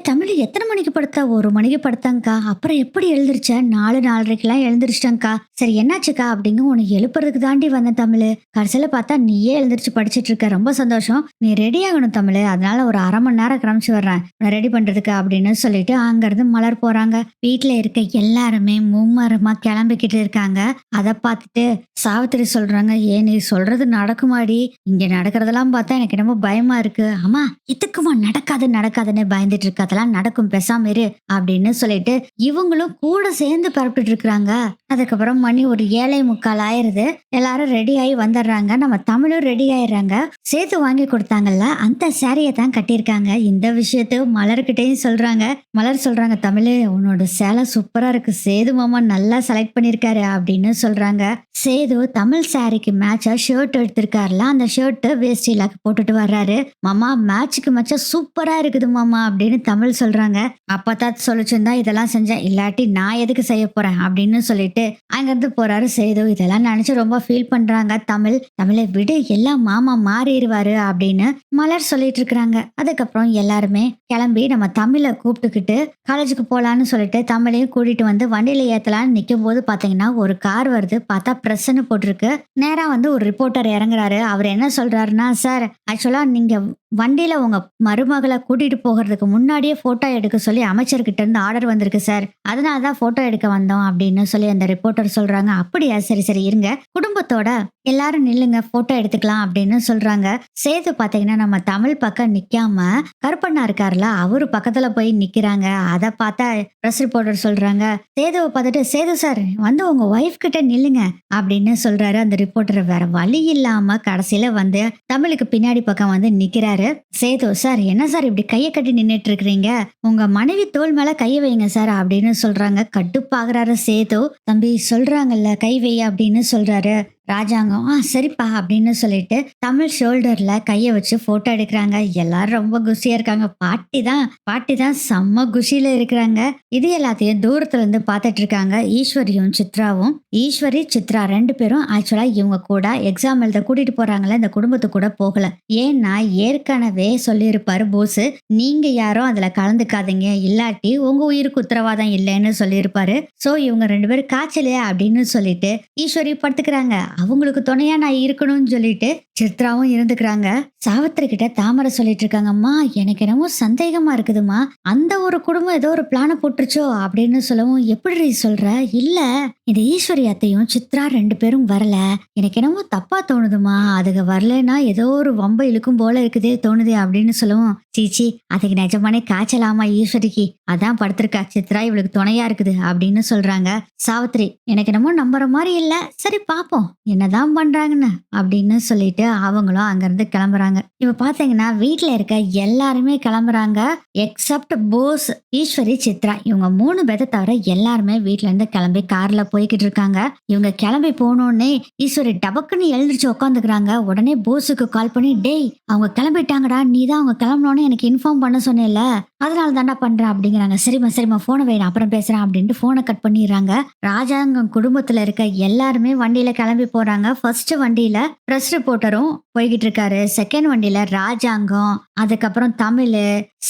தமிழ் எத்தனை மணிக்கு படுத்தா? 1 மணிக்கு படுத்தாங்கக்கா. அப்புறம் எப்படி எழுந்திருச்ச? 4:30க்கெல்லாம் எழுந்திருச்சிட்டேங்க்கா. சரி என்னாச்சுக்கா அப்படிங்க, உனக்கு எழுப்புறதுக்கு தாண்டி வந்த தமிழ், கடைசியில பார்த்தா நீயே எழுந்திருச்சு படிச்சிட்டு இருக்க, ரொம்ப சந்தோஷம், நீ ரெடி ஆகணும் தமிழ், அதனால ஒரு 1/2 மணி நேரம் கிளம்பிச்சு வர்றேன் ரெடி பண்றதுக்கு அப்படின்னு சொல்லிட்டு அங்கிருந்து மலர் போறாங்க. வீட்டுல இருக்க எல்லாருமே மும்மரமா கிளம்பிக்கிட்டு இருக்காங்க. அதை பார்த்துட்டு சாவித்திரி சொல்றாங்க, ஏன் நீ சொல்றது நடக்குமாடி? இங்க நடக்கிறதெல்லாம் பார்த்தா எனக்கு ரொம்ப பயமா இருக்கு. ஆமா எதுக்குமா நடக்காதுன்னு பயந்துட்டு இருக்கு, அதெல்லாம் நடக்கும் பேசாம இரு அப்படின்னு சொல்லிட்டு இவங்களும் கூட சேர்ந்து பரப்பிட்டு இருக்கிறாங்க. அதுக்கப்புறம் மணி ஒரு 7:45 ஆயிருது. எல்லாரும் ரெடி ஆகி வந்துடுறாங்க. நம்ம தமிழும் ரெடி ஆயிடுறாங்க. சேத்து வாங்கி கொடுத்தாங்கல்ல அந்த சாரியை தான் கட்டியிருக்காங்க. இந்த விஷயத்த மலர்கிட்டையும் சொல்றாங்க. மலர் சொல்றாங்க, தமிழ் உன்னோட சேலை சூப்பரா இருக்கு, சேது மாமா நல்லா செலக்ட் பண்ணிருக்காரு அப்படின்னு சொல்றாங்க. சேது தமிழ் சாரிக்கு மேட்சா ஷர்ட் எடுத்திருக்காருல, அந்த ஷர்ட் வேஸ்டில போட்டுட்டு வர்றாரு. மாமா மேட்சுக்கு மேட்சா சூப்பரா இருக்குது மாமா அப்படின்னு தமிழ் சொல்றாங்க. அப்பதான் சொல்லிச்சிருந்தா இதெல்லாம் செஞ்சேன், இல்லாட்டி நான் எதுக்கு செய்ய போறேன் அப்படின்னு சொல்லிட்டு அங்கிருந்து போறாரு சேது. இதெல்லாம் நினைச்சு ரொம்ப ஃபீல் பண்றாங்க தமிழை விடு, எல்லாம் மாமா மாறிடுவாரு அப்படின்னு மலர் சொல்லிட்டு இருக்கிறாங்க. அதுக்கப்புறம் எல்லாருமே கிளம்பி நம்ம தமிழை கூப்பிட்டுக்கிட்டு காலேஜுக்கு போலான்னு சொல்லிட்டு தமிழையும் கூட்டிட்டு வந்து வண்டியில ஏத்தலான்னு நிக்கும் போது பாத்தீங்கன்னா ஒரு கார் வருது. பார்த்தா பிரஸ்ன்னு போட்டிருக்கு. நேரா வந்து ஒரு ரிப்போர்ட்டர் இறங்குறாரு. அவர் என்ன சொல்றாருன்னா, சார் ஆக்சுவலா நீங்க வண்டியில உங்க மருமகளை கூட்டிட்டு போகிறதுக்கு முன்னாடியே போட்டோ எடுக்க சொல்லி அமைச்சர்கிட்ட இருந்து ஆர்டர் வந்திருக்கு சார், அதனாலதான் போட்டோ எடுக்க வந்தோம் அப்படின்னு சொல்லி அந்த ரிப்போர்ட்டர் சொல்றாங்க. அப்படியா, சரி சரி இருங்க, குடும்பத்தோட எல்லாரும் நில்லுங்க போட்டோ எடுத்துக்கலாம் அப்படின்னு சொல்றாங்க. சேது பாத்தீங்கன்னா நம்ம தமிழ் பக்கம் நிக்காம கருப்பண்ணா இருக்காருல அவரு பக்கத்துல போய் நிக்கிறாங்க. அதை பார்த்தா பிரஸ் ரிப்போர்ட்டர் சொல்றாங்க, சேதுவை பார்த்துட்டு, சேது சார் வந்து உங்க ஒய்ஃப் கிட்ட நில்லுங்க அப்படின்னு சொல்றாரு அந்த ரிப்போர்ட்டர். வேற வழி இல்லாம கடைசியில வந்து தமிழுக்கு பின்னாடி பக்கம் வந்து நிக்கிறாரு. சேது, சார் என்ன சார் இப்படி கையை கட்டி நின்னுட்டு இருக்கிறீங்க, உங்க மனைவி தோள் மேல கையை வைங்க சார் அப்படின்னு சொல்றாங்க. கடுப்பாகிறாரு சேது. தம்பி சொல்றாங்கல்ல கை வை அப்படின்னு சொல்றாரு. ராஜாங்கம் சரிப்பா அப்படின்னு சொல்லிட்டு தமிழ் ஷோல்டர்ல கைய வச்சு போட்டோ எடுக்கிறாங்க. எல்லாரும் ரொம்ப குஷியா இருக்காங்க. பாட்டி தான் செம்ம குஷியில இருக்கிறாங்க. இது எல்லாத்தையும் தூரத்துல இருந்து பார்த்துட்டு இருக்காங்க ஈஸ்வரியும் சித்ராவும். ஈஸ்வரி சித்ரா 2 பேரும் ஆக்சுவலா இவங்க கூட எக்ஸாம் எழுத கூட்டிட்டு போறாங்களே இந்த குடும்பத்து கூட போகல. ஏன்னா ஏற்கனவே சொல்லியிருப்பாரு போஸ், நீங்க யாரும் அதுல கலந்துக்காதீங்க, இல்லாட்டி உங்க உயிருக்கு உத்தரவாதம் இல்லைன்னு சொல்லியிருப்பாரு. சோ இவங்க 2 பேரும் காய்ச்சலையா அப்படின்னு சொல்லிட்டு ஈஸ்வரி படுத்துக்கிறாங்க. அவங்களுக்கு துணையா நான் இருக்கணும்னு சொல்லிட்டு சித்ராவும் இருந்துக்கிறாங்க. சாவித்திரி கிட்ட தாமரை சொல்லிட்டு இருக்காங்கம்மா, எனக்கு என்னமோ சந்தேகமா இருக்குதுமா, அந்த ஒரு குடும்பம் ஏதோ ஒரு பிளான போட்டுருச்சோ அப்படின்னு சொல்லவும், எப்படி சொல்ற? இல்ல, இந்த ஈஸ்வரி அத்தையும் சித்ரா 2 பேரும் வரல, எனக்கு என்னமோ தப்பா தோணுதுமா, அதுக்கு வரலன்னா ஏதோ ஒரு வம்ப இழுக்கும் போல இருக்குதே தோணுதே அப்படின்னு சொல்லவும், சீச்சி அதுக்கு நிஜமானே காய்ச்சலாமா ஈஸ்வரிக்கு, அதான் படுத்திருக்கா சித்ரா இவளுக்கு துணையா இருக்குது அப்படின்னு சொல்றாங்க. சாவித்திரி எனக்கு என்னமோ நம்புற மாதிரி இல்ல, சரி பாப்போம் என்னதான் பண்றாங்கன்னு அப்படின்னு சொல்லிட்டு அவங்களும் அங்கிருந்து கிளம்புறாங்க. இப்ப பாத்தீங்கன்னா வீட்டுல இருக்க எல்லாருமே கிளம்புறாங்க எக்ஸப்ட் போஸ், ஈஸ்வரி, சித்ரா. இவங்க 3 பேரை தவிர எல்லாருமே வீட்டுல இருந்து கிளம்பி கார்ல போய்கிட்டு இருக்காங்க. இவங்க கிளம்பி போனோடனே ஈஸ்வரி டபக்குன்னு எழுந்திரிச்சு உட்காந்துக்கிறாங்க. உடனே போஸுக்கு கால் பண்ணி, டேய் அவங்க கிளம்பிட்டாங்கடா, நீ தான் அவங்க கிளம்பணும்னு எனக்கு இன்ஃபார்ம் பண்ண சொன்னேல, அதனால தாண்டா பண்றேன் அப்படிங்கிறாங்க. சரிம்மா போனை வேணும் அப்புறம் பேசுறேன் அப்படின்ட்டு போனை கட் பண்ணிடுறாங்க. ராஜாங்கம் குடும்பத்துல இருக்க எல்லாருமே வண்டியில கிளம்பி போறாங்க. ஃபர்ஸ்ட் வண்டியில பிரஸ் ரிப்போர்ட்டரும் போய்கிட்டு இருக்காரு. செகண்ட் வண்டியில ராஜாங்கம், அதுக்கப்புறம் தமிழ்,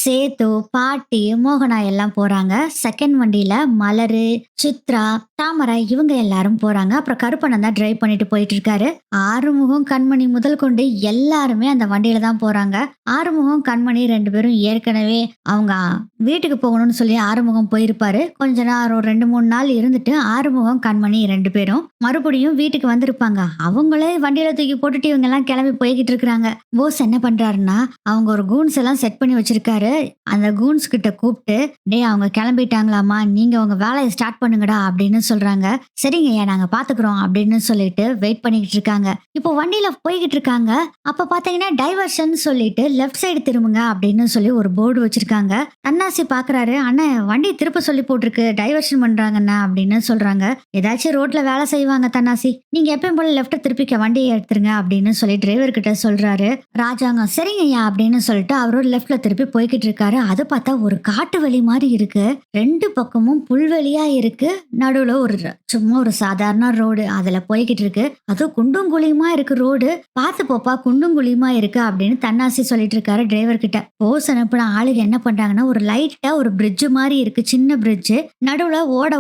சேத்து, பாட்டி, மோகனா எல்லாம் போறாங்க. செகண்ட் வண்டியில மலரு, சித்ரா, தாமரை இவங்க எல்லாரும் போறாங்க. அப்புறம் கருப்பண்ணன் தான் டிரைவ் பண்ணிட்டு போயிட்டு இருக்காரு. ஆறுமுகம், கண்மணி முதல் கொண்டு எல்லாருமே அந்த வண்டியில தான் போறாங்க. ஆறுமுகம், கண்மணி 2 பேரும் ஏற்கனவே அவங்க வீட்டுக்கு போகணும்னு சொல்லி ஆறுமுகம் போயிருப்பாரு. கொஞ்ச நேரம் 2-3 நாள் இருந்துட்டு ஆறுமுகம், கண்மணி 2 பேரும் மறுபடியும் வீட்டுக்கு வந்திருப்பாங்க. அவங்களே வண்டியில தூக்கி போட்டுட்டு இவங்க எல்லாம் கிளம்பி போய்கிட்டு இருக்காங்க. போஸ் என்ன பண்றாருன்னா, அவங்க ஒரு கூன்ஸ் எல்லாம் செட் பண்ணி வச்சிருக்காரு. அந்த கூன்ஸ் கிட்ட கூப்பிட்டு, டேய் அவங்க கிளம்பிட்டாங்களாமா, நீங்க உங்க வேலையை ஸ்டார்ட் பண்ணுங்கடா அப்படின்னு சொல்றாங்க. சரிங்கய்யா நாங்க பாத்துக்கிறோம் அப்படின்னு சொல்லிட்டு வெயிட் பண்ணிக்கிட்டு இருக்காங்க. இப்போ வண்டியில போய்கிட்டு இருக்காங்க. அப்ப பாத்தீங்கன்னா டைவர்ஷன் சொல்லிட்டு லெஃப்ட் சைடு திரும்புங்க அப்படின்னு சொல்லி ஒரு போர்டு வச்சிருக்காங்க. அண்ணாசி பாக்குறாரு, அண்ணன் வண்டி திருப்ப சொல்லி போட்டிருக்கு, டைவர்ஷன் பண்றாங்கண்ணா அப்படின்னு சொல்றாங்க. ஏதாச்சும் ரோட்ல வேலை செய்வாங்க தன்னாசி, நீங்க எப்பயும் போல லெஃப்ட் திருப்பிக்க வண்டியை எடுத்துருங்க அப்படின்னு சொல்லி டிரைவர் கிட்ட சொல்றாரு. ராஜாங்கம் சரிங்கய்யா அப்படின்னு சொல்லிட்டு அவரோட லெஃப்ட்ல திருப்பி போய்கிட்டு இருக்காரு. அது பார்த்தா ஒரு காட்டு வழி மாதிரி இருக்கு. 2 பக்கமும் புல்வெளியா இருக்கு. நடுவுல சும்மா ஒரு சாதாரண ரோடு அதுல போய்கிட்டு இருக்கு. அது குண்டும் குழியுமா இருக்கு ரோடு. பார்த்து போப்பா குண்டும் குழியுமா இருக்கு அப்படின்னு தன்னாசி சொல்லிட்டு இருக்காரு டிரைவர் கிட்ட. போஸ் அனுப்பின ஆளுங்க என்ன பண்றாங்கன்னா, ஒரு லைட்டா ஒரு பிரிட்ஜ் மாதிரி இருக்கு, சின்ன பிரிட்ஜ் நடுவுல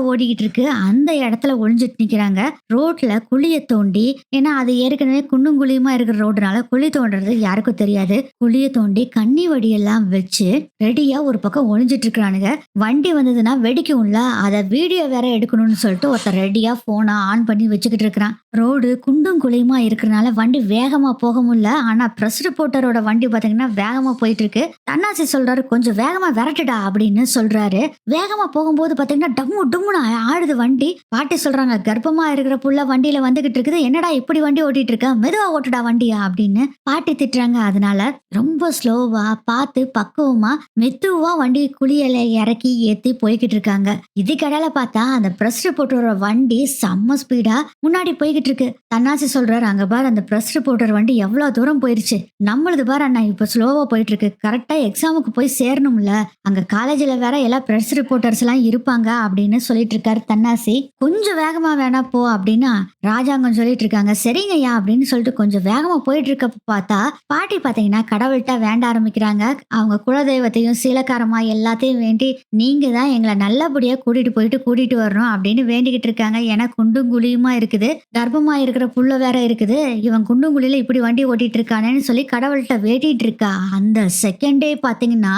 ஓடிக்கிட்டு இருக்கு. அந்த இடத்துல ஒளிஞ்சிட்டு நிக்கிறாங்க. ரோட்ல குழிய தோண்டி, ஏன்னா அது ஏற்கனவே குண்டும் குழியுமா இருக்கிற ரோடுனால குழி தோண்டுறது யாருக்கும் தெரியாது. குழிய தோண்டி கண்ணி வடியெல்லாம் வச்சு ரெடியா ஒரு பக்கம் ஒளிஞ்சிட்டு இருக்கிறானுங்க. வண்டி வந்ததுன்னா வெடிக்கும்ல, அத வீடியோ வேற எடுக்கணும்னு சொல்லிட்டு ஒருத்தர் ரெடியா போனை ஆன் பண்ணி வச்சுக்கிட்டு இருக்கிறான். ரோடு குண்டும் குழியுமா இருக்கிறனால வண்டி வேகமா போக முடியல. ஆனா பிரஸ் ரிப்போர்ட்டரோட வண்டி பாத்தீங்கன்னா வேகமா போயிட்டு இருக்கு. தன்னாசி சொல்றாரு, கொஞ்சம் வேகமா விரட்டுடா அப்படின்னு சொல்றாரு. வேகமா போகும்போது பாத்தீங்கன்னா டம்மு டும்முன்னு ஆடுது வண்டி. பாட்டி சொல்றாங்க, கர்ப்பமா இருக்கிற புள்ள வண்டியில வந்துகிட்டு இருக்குது, என்னடா இப்படி வண்டி ஓட்டிட்டு இருக்க, மெதுவா ஓட்டுடா வண்டியா அப்படின்னு பாட்டி திட்டுறாங்க. அதனால ரொம்ப ஸ்லோவா பார்த்து பக்குவமா மெதுவா வண்டி குளியல இறக்கி ஏத்தி போய்கிட்டு இருக்காங்க. இதுக்கடையில பார்த்தா அந்த பிரஸ் ரிப்போர்ட்டரோட வண்டி செம்ம ஸ்பீடா முன்னாடி போய்கிட்டு இருக்கு. தன்னாசி சொல்றாரு, அங்க பாரு அந்த பிரஸ் ரிப்போர்ட்டர் வண்டி எவ்வளவு தூரம் போயிருச்சு, நம்மளது பாரு அண்ணா இப்ப ஸ்லோவா போயிட்டு இருக்கு, கரெக்டா எக்ஸாமுக்கு போய் சேரணும்ல, அங்க காலேஜ்ல வேற எல்லா பிரஸ் ரிப்போர்ட்டர்ஸ் எல்லாம் இருப்பாங்க அப்படின்னு சொல்லிட்டு இருக்காரு தன்னாசி. கொஞ்சம் வேகமா வேணா போ அப்படின்னா ராஜாங்கம் சொல்லிட்டு இருக்காங்க. சரிங்கய்யா அப்படின்னு சொல்லிட்டு கொஞ்சம் வேகமா போயிட்டு இருக்கப்ப பார்த்தா பாட்டி பாத்தீங்கன்னா கடவுள்கிட்ட வேண்ட ஆரம்பிக்கிறாங்க. அவங்க குலதெய்வத்தையும் சீலக்காரமா எல்லாத்தையும் வேண்டி, நீங்க தான் எங்களை நல்லபடியா கூட்டிட்டு வரணும் அப்படின்னு வேண்டிக்கிட்டு இருக்காங்க. ஏன்னா குண்டும் குழியுமா இருக்குது, கர்ப்பமா இருக்கிற புள்ள வேற இருக்குது, இவன் குண்டும் குழியில இப்படி வண்டி ஓட்டிட்டு இருக்கானேன்னு சொல்லி கடவுள்கிட்ட வேண்டிட்டு இருக்கா. அந்த செகண்டே பாத்தீங்கன்னா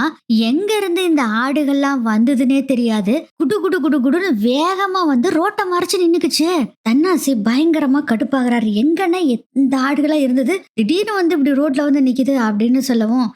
எங்க இருந்து இந்த ஆடுகள்லாம் வந்ததுன்னே தெரியாது. குடு குடு குடு குடுன்னு வேகமா வந்து ரோட்டை மறைச்சு நின்னுக்குச்சு. தன்னாசி பயங்கரமா கடுப்பாகிறாரு, எங்கன்னா இந்த ஆடுகளா இருந்தது திடீர்னு வந்து இப்படி ரோட்ல வந்து நிக்குது அப்படின்னு சொல்லவும்,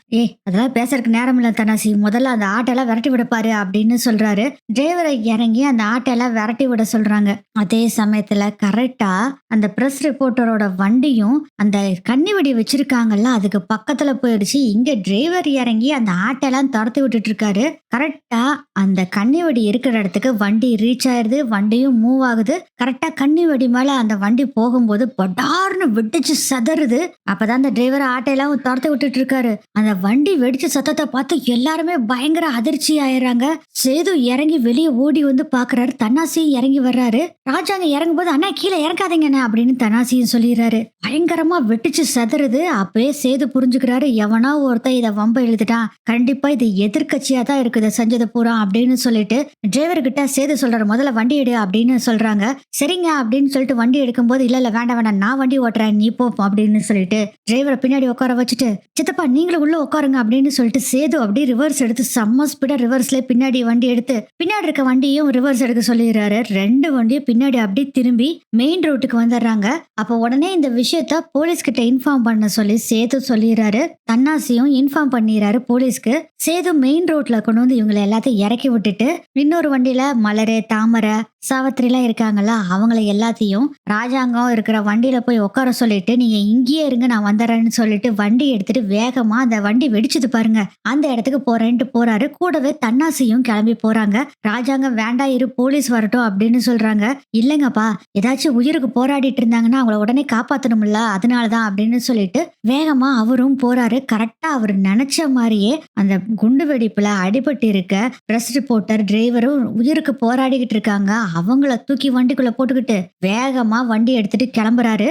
அதெல்லாம் பேசுறதுக்கு நேரம் இல்ல தன்னாசி, முதல்ல அந்த ஆட்டெல்லாம் விரட்டி விடப்பாரு அப்படின்னு சொல்றாரு. டிரைவரை இறங்கி அந்த ஆட்டெல்லாம் விரட்டி விட சொல்றாங்க. அதே சமயத்துல கரெக்டா அந்த பிரஸ் ரிப்போர்ட்டரோட வண்டியும் அந்த கண்ணி வெடி வச்சிருக்காங்கல்ல அதுக்கு பக்கத்துல போயிடுச்சு. இங்க டிரைவர் இறங்கி அந்த ஆட்டெல்லாம் துரத்தி துரத்தி விட்டுட்டு இருக்காரு. கரெக்டா அந்த கண்ணி வெடி இருக்கிற இடத்துக்கு வண்டி ரீச் ஆயிருது. வண்டியும் மூவ் ஆகுது. கரெக்டா கண்ணி வெடி மேல அந்த வண்டி போகும்போது படார்னு வெடிச்சு சதறுது. அப்பதான் அந்த டிரைவர் ஆட்டையெல்லாம் துரத்தி விட்டுட்டு இருக்காரு. அந்த வண்டி வெடிச்ச சத்தத்தை பார்த்து எல்லாருமே பயங்கர அதிர்ச்சி ஆயிடுறாங்க. சேது இறங்கி வெளியே ஓடி வந்து பாக்குறாரு. தன்னாசியும் இறங்கி வர்றாரு. ராஜாங்க இறங்கும்போது அண்ணா கீழே இறக்காதீங்கண்ணா அப்படின்னு தன்னாசியும் சொல்லிடுறாரு. பயங்கரமா வெட்டிச்சு சதுருது. அப்பயே சேது புரிஞ்சுக்கிறாரு, எவனா ஒருத்தன் இதை வம்ப எழுதிட்டான், கண்டிப்பா இது எதிர்கட்சியா தான் இருக்குது செஞ்சது பூரா அப்படின்னு சொல்லிட்டு டிரைவர் கிட்ட சேது சொல்றாரு, முதல்ல வண்டி எடு அப்படின்னு சொல்றாங்க. சரிங்க அப்படின்னு சொல்லிட்டு வண்டி எடுக்கும்போது இல்ல வேண்டாம் வேண்டாம், நான் வண்டி ஓட்டுறேன் நீ போ அப்படின்னு சொல்லிட்டு டிரைவரை பின்னாடி உட்கார வச்சுட்டு சித்தப்பா நீங்களும் உள்ள உட்காருங்க அப்படின்னு சொல்லிட்டு சேது அப்படியே ரிவர்ஸ் எடுத்து செம்ம ஸ்பீடா ரிவர்ஸ்ல பின்னாடி வண்டி எடுத்து பின்னாடி இருக்க வண்டியும் ரிவர்ஸ் எடுக்க சொல்லிடுறாரு. 2 வண்டியும் பின்னாடி அப்படியே திரும்பி மெயின் ரோட்டுக்கு வந்துடுறாங்க. அப்போ உடனே இந்த விஷயத்த போலீஸ் கிட்ட இன்ஃபார்ம் பண்ண சொல்லி சேது சொல்லிடுறாரு. தன்னாசியும் இன்ஃபார்ம் பண்ணிடுறாரு போலீஸ்க்கு. சேது மெயின் ரோட்ல கொண்டு வந்து இவங்களை எல்லாத்தையும் இறக்கி விட்டுட்டு இன்னொரு வண்டியில மலரு, தாமரை, சாவித்திரி எல்லாம் இருக்காங்கல்ல, அவங்களை எல்லாத்தையும் ராஜாங்கம் இருக்கிற வண்டியில போய் உட்கார சொல்லிட்டு நீங்க இங்கேயே இருங்க நான் வந்துடுறேன்னு சொல்லிட்டு வண்டி எடுத்துட்டு வேகமா அந்த வண்டி வெடிச்சது பாருங்க அந்த இடத்துக்கு போறேன்ட்டு போறாரு. கூடவே தன்னாசியும் கிளம்பி போறாங்க. ராஜாங்கம் வேண்டாம் இரு போலீஸ் வரட்டும் அப்படின்னு சொல்றாங்க. இல்லைங்கப்பா, ஏதாச்சும் உயிருக்கு போராடிட்டு இருந்தாங்கன்னா அவங்கள உடனே காப்பாத்தணும்ல, அதனாலதான் அப்படின்னு சொல்லிட்டு வேகமா அவரும் போறாரு. கரெக்டா அவர் நினைச்ச மாதிரியே அந்த குண்டு வெடிப்புல அடிபட்டு இருக்க பிரஸ் ரிப்போர்ட்டர் டிரைவரும் உயிருக்கு போராடிக்கிட்டு இருக்காங்க. அவங்கள தூக்கி வண்டிக்குள்ள போட்டுக்கிட்டு வேகமா வண்டி எடுத்துட்டு கிளம்புறாரு.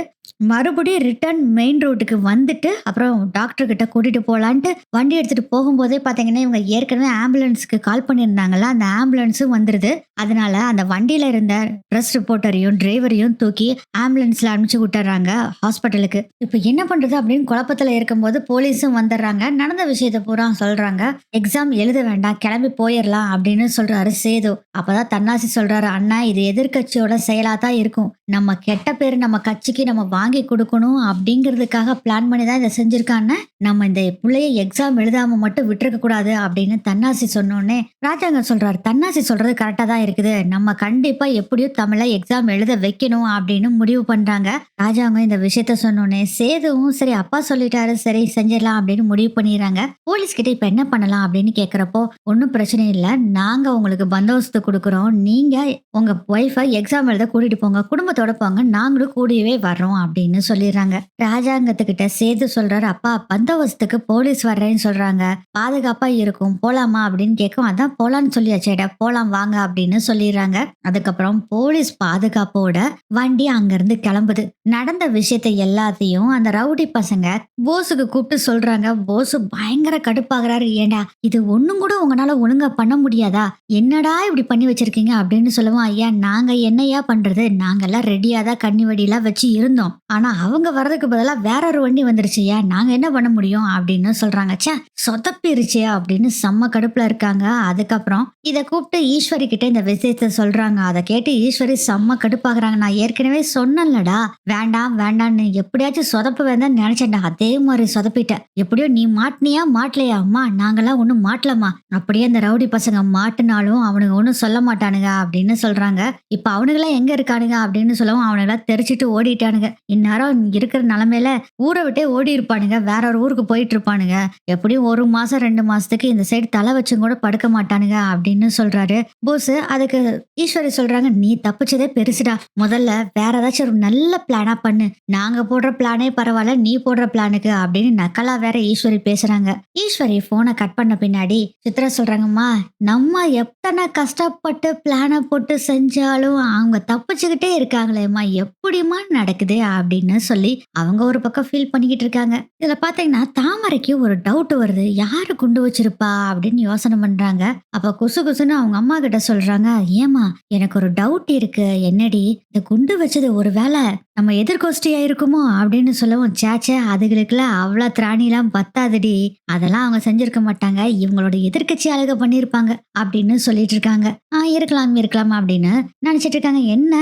மறுபடியும் ரிட்டர்ன் மெயின் ரோட்டுக்கு வந்துட்டு அப்புறம் டாக்டர் கிட்ட கூட்டிட்டு போலான்ட்டு வண்டி எடுத்துட்டு போகும்போதே பாத்தீங்கன்னா இவங்க ஏற்கனவே ஆம்புலன்ஸ்க்கு கால் பண்ணியிருந்தாங்கல்ல, அந்த ஆம்புலன்ஸும் வந்துருது. அதனால அந்த வண்டியில இருந்த பிரஸ் ரிப்போர்ட்டரையும் டிரைவரையும் தூக்கி ஆம்புலன்ஸ்ல அனுப்பிச்சு விட்டுறாங்க ஹாஸ்பிட்டலுக்கு. இப்ப என்ன பண்றது அப்படின்னு குழப்பத்துல இருக்கும்போது போலீஸும் வந்துடுறாங்க. நடந்த விஷயத்த பூரா சொல்றாங்க. எக்ஸாம் எழுத வேண்டாம் கிளம்பி போயிடலாம் அப்படின்னு சொல்றாரு சேது. அப்பதான் தன்னாசி சொல்றாரு, அண்ணா இது எதிர்கட்சியோட செயலா தான் இருக்கும், நம்ம கெட்ட பேரு நம்ம கட்சிக்கு நம்ம வாங்கி கொடுக்கணும் அப்படிங்கிறதுக்காக பிளான் பண்ணி தான் இதை செஞ்சிருக்கான்னு, நம்ம இந்த பிள்ளைய எக்ஸாம் எழுதாம மட்டும் விட்டுருக்க கூடாது அப்படின்னு தன்னாசி சொன்னோடனே ராஜாங்க சொல்றாரு, தன்னாசி சொல்றது கரெக்டா தான் இருக்குது, நம்ம கண்டிப்பா எப்படியும் தமிழை எக்ஸாம் எழுத வைக்கணும் அப்படின்னு முடிவு பண்றாங்க. ராஜாங்க இந்த விஷயத்த சொன்னோடனே சேதுவும் சரி அப்பா சொல்லிட்டாரு சரி செஞ்சிடலாம் அப்படின்னு முடிவு பண்ணிடுறாங்க. போலீஸ் கிட்ட இப்ப என்ன பண்ணலாம் அப்படின்னு கேக்குறப்போ ஒன்னும் பிரச்சனை இல்லை, நாங்க உங்களுக்கு பந்தோபஸ்து கொடுக்குறோம், நீங்க உங்க ஒய்ஃபை எக்ஸாம் எழுத கூட்டிட்டு போங்க, குடும்பத்தோட போங்க, நாங்களும் கூடவே வர்றோம் அப்படின்னு சொல்லிடுறாங்க. ராஜாங்கத்துக்கிட்ட சேது சொல்றாரு, அப்பா பந்தோபஸ்துக்கு போலீஸ் வர்றேன்னு சொல்றாங்க, பாதுகாப்பா இருக்கும் போலாமா அப்படின்னு கேட்கும். அதான் போலான்னு சொல்லியாச்சேடா, போலாம் வாங்க அப்படின்னு சொல்லிடுறாங்க. அதுக்கப்புறம் போலீஸ் பாதுகாப்போட வண்டி அங்கிருந்து கிளம்புது. நடந்த விஷயத்தை எல்லாத்தையும் அந்த ரவுடி பசங்க போஸுக்கு கூப்பிட்டு சொல்றாங்க. போஸ் பயங்கர கடுப்பாகிறாரு, ஏண்டா இது ஒண்ணும் கூட உங்களால ஒழுங்கா பண்ண முடியாதா, என்னடா இப்படி பண்ணி வச்சிருக்கீங்க அப்படின்னு சொல்லுவோம். ஐயா நாங்க என்னையா பண்றது, நாங்கெல்லாம் ரெடியா தான் கண்ணி வெடியெல்லாம் வச்சு இருந்தோம், ஆனா அவங்க வர்றதுக்கு பதிலா வேற ஒரு வண்டி வந்துருச்சுயா, நாங்க என்ன பண்ண முடியும் அப்படின்னு சொல்றாங்க. சே சொதப்பிருச்சே அப்படின்னு செம்ம கடுப்புல இருக்காங்க. அதுக்கப்புறம் இதை கூப்பிட்டு ஈஸ்வரி கிட்ட இந்த விஷயத்த சொல்றாங்க. அதை கேட்டு ஈஸ்வரி செம்ம கடுப்பாகிறாங்க. நான் ஏற்கனவே சொன்னேன்லடா வேண்டாம் வேண்டான்னு, எப்படியாச்சும் சொதப்ப வேண்டாம் நினைச்சேன்டா, அதே மாதிரி சொதப்பிட்டேன், எப்படியோ நீ மாட்டினியா மாட்டலையா, அம்மா நாங்கெல்லாம் ஒன்னும் மாட்டலமா, அப்படியே அந்த ரவுடி பசங்க மாட்டினாலும் அவனுங்க ஒன்னும் சொல்ல மாட்டானுங்க அப்படின்னு சொல்றாங்க. இப்ப அவனுங்களாம் எங்க இருக்கானுங்க அப்படின்னு சொல்லவும் அவனுங்களாம் தெரிச்சிட்டு ஓடிட்டானுங்க. இந்நேரம் இருக்கிற நிலைமையில ஊரை விட்டே ஓடி இருப்பானுங்க, வேற ஒரு ஊருக்கு போயிட்டு இருப்பானுங்க, எப்படியும் 1 மாசம் 2 மாசத்துக்கு இந்த சைடு தலை வச்சும் கூட படுக்க மாட்டானுங்க அப்படின்னு சொல்றாரு போஸ். அதுக்கு ஈஸ்வரி சொல்றாங்க, நீ தப்பிச்சதே பெருசுடா, முதல்ல வேற ஏதாச்சும் ஒரு நல்ல பிளானா பண்ணு, நாங்க போடுற பிளானே பரவாயில்ல நீ போடுற பிளானுக்கு அப்படின்னு நக்கலா வேற ஈஸ்வரி பேசுறாங்க. ஈஸ்வரி போனை கட் பண்ண பின்னாடி சித்ரா சொல்றாங்கம்மா, நம்ம எத்தனை கஷ்டப்பட்டு பிளானை போட்டு செஞ்சாலும் அவங்க தப்பிச்சுக்கிட்டே இருக்காங்களேம்மா, எப்படிமா நடக்குது அப்படின்னு சொல்லி அவங்க ஒரு பக்கம் ஃபீல் பண்ணிக்கிட்டு இருக்காங்க. இதுல பாத்தீங்கன்னா தாமரைக்கு ஒரு டவுட் வருது, யாரு குண்டு வச்சிருப்பா அப்படின்னு யோசனை பண்றாங்க. அப்ப குசு குசுன்னு அவங்க அம்மா கிட்ட சொல்றாங்க, ஏமா எனக்கு ஒரு டவுட் இருக்கு, என்னடி இந்த குண்டு வச்சது ஒரு வேளை நம்ம எதிர்கோஷ்டியா இருக்குமோ அப்படின்னு சொல்லவும், சேச்சே அதுகளுக்குலாம் அவ்வளவு திராணிலாம் பத்தாதடி, அதெல்லாம் அவங்க செஞ்சிருக்க மாட்டாங்க, இவங்களோட எதிர்கட்சி ஆளுக பண்ணிருப்பாங்க அப்படின்னு சொல்லிட்டு இருக்காங்க. இருக்கலாம் அப்படின்னு நினைச்சிட்டு இருக்காங்க. என்ன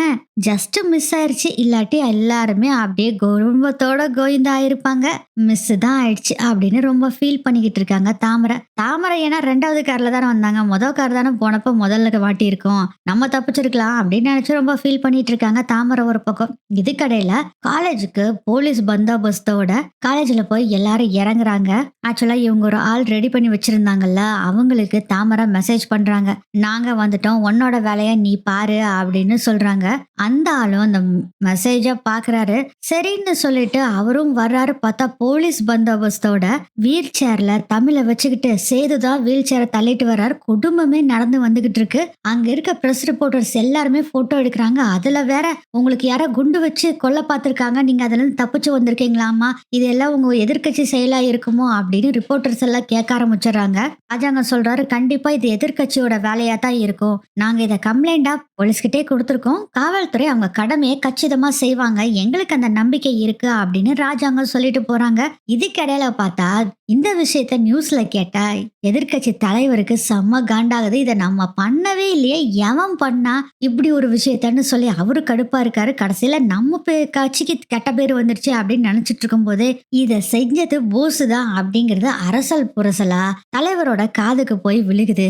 ஜஸ்ட் மிஸ் ஆயிருச்சு, இல்லாட்டி எல்லாருமே அப்படியே குடும்பத்தோட கோவிந்தா ஆயிருப்பாங்க, மிஸ் தான் ஆயிடுச்சு அப்படின்னு ரொம்ப ஃபீல் பண்ணிக்கிட்டு இருக்காங்க தாமரை ஏன்னா 2வது கார்ல தானே வந்தாங்க, முதல் கார் தானே போனப்ப முதல்ல வாட்டி இருக்கோம், நம்ம தப்பிச்சிருக்கலாம் அப்படின்னு நினைச்சு ரொம்ப ஃபீல் பண்ணிட்டு இருக்காங்க தாமரை ஒரு பக்கம். இதுக்கு இதுக்கடையில காலேஜுக்கு போலீஸ் பந்தோபஸ்தோட காலேஜ்ல போய் எல்லாரும் இறங்குறாங்க. ஆக்சுவலா இவங்க ஒரு ஆள் ரெடி பண்ணி வச்சிருந்தாங்கல்ல, அவங்களுக்கு தாமரை மெசேஜ் பண்றாங்க. நாங்க வந்துட்டோம், உன்னோட வேலைய நீ பாரு அப்படின்னு சொல்றாங்க. அந்த ஆளும் அந்த மெசேஜ பாக்குறாரு. சரின்னு சொல்லிட்டு அவரும் வர்றாரு. பார்த்தா போலீஸ் பந்தோபஸ்தோட வீல் சேர்ல தமிழை வச்சுக்கிட்டு சேதுதான் வீல் சேரை தள்ளிட்டு வர்றாரு. குடும்பமே நடந்து வந்துகிட்டு இருக்கு. அங்க இருக்க பிரஸ் ரிப்போர்ட்டர்ஸ் எல்லாருமே போட்டோ எடுக்கிறாங்க. அதுல வேற உங்களுக்கு யாரோ குண்டு வச்சு கொல்ல பார்த்திருக்காங்க, நீங்க அதுல இருந்து தப்பிச்சு வந்திருக்கீங்களாமா, இதெல்லாம் உங்க எதிர்க்கட்சி செயலா இருக்குமோ அப்படின்னு ரிப்போர்ட்டர்ஸ் எல்லாம் கேட்க ஆரம்பிச்சிடறாங்க. ராஜாங்க சொல்றாரு, கண்டிப்பா இது எதிர்க்கட்சியோட வேலையா தான் இருக்கும். நாங்க இதை கம்ப்ளைண்டா போலீஸ்கிட்டே கொடுத்துருக்கோம். காவல்துறை அவங்க கடமையை கச்சிதமா செய்வாங்க, எங்களுக்கு அந்த நம்பிக்கை இருக்கு அப்படின்னு ராஜாங்க சொல்லிட்டு போறாங்க. இதுக்கிடையில பார்த்தா இந்த விஷயத்த நியூஸ்ல கேட்டா எதிர்க்கட்சி தலைவருக்கு செம்ம காண்டாகுது. இதை நம்ம பண்ணவே இல்லையே, எவன் பண்ணா இப்படி ஒரு விஷயத்தன்னு சொல்லி அவரு கடுப்பா இருக்காரு. கடைசியில நம்ம கட்சிக்கு கெட்ட பேர் வந்துருச்சு அப்படின்னு நினைச்சிட்டு இருக்கும் போதே இதை செஞ்சது போஸ் தான் அப்படிங்கறது அரசல் புரசலா தலைவரோட காதுக்கு போய் விழுகுது.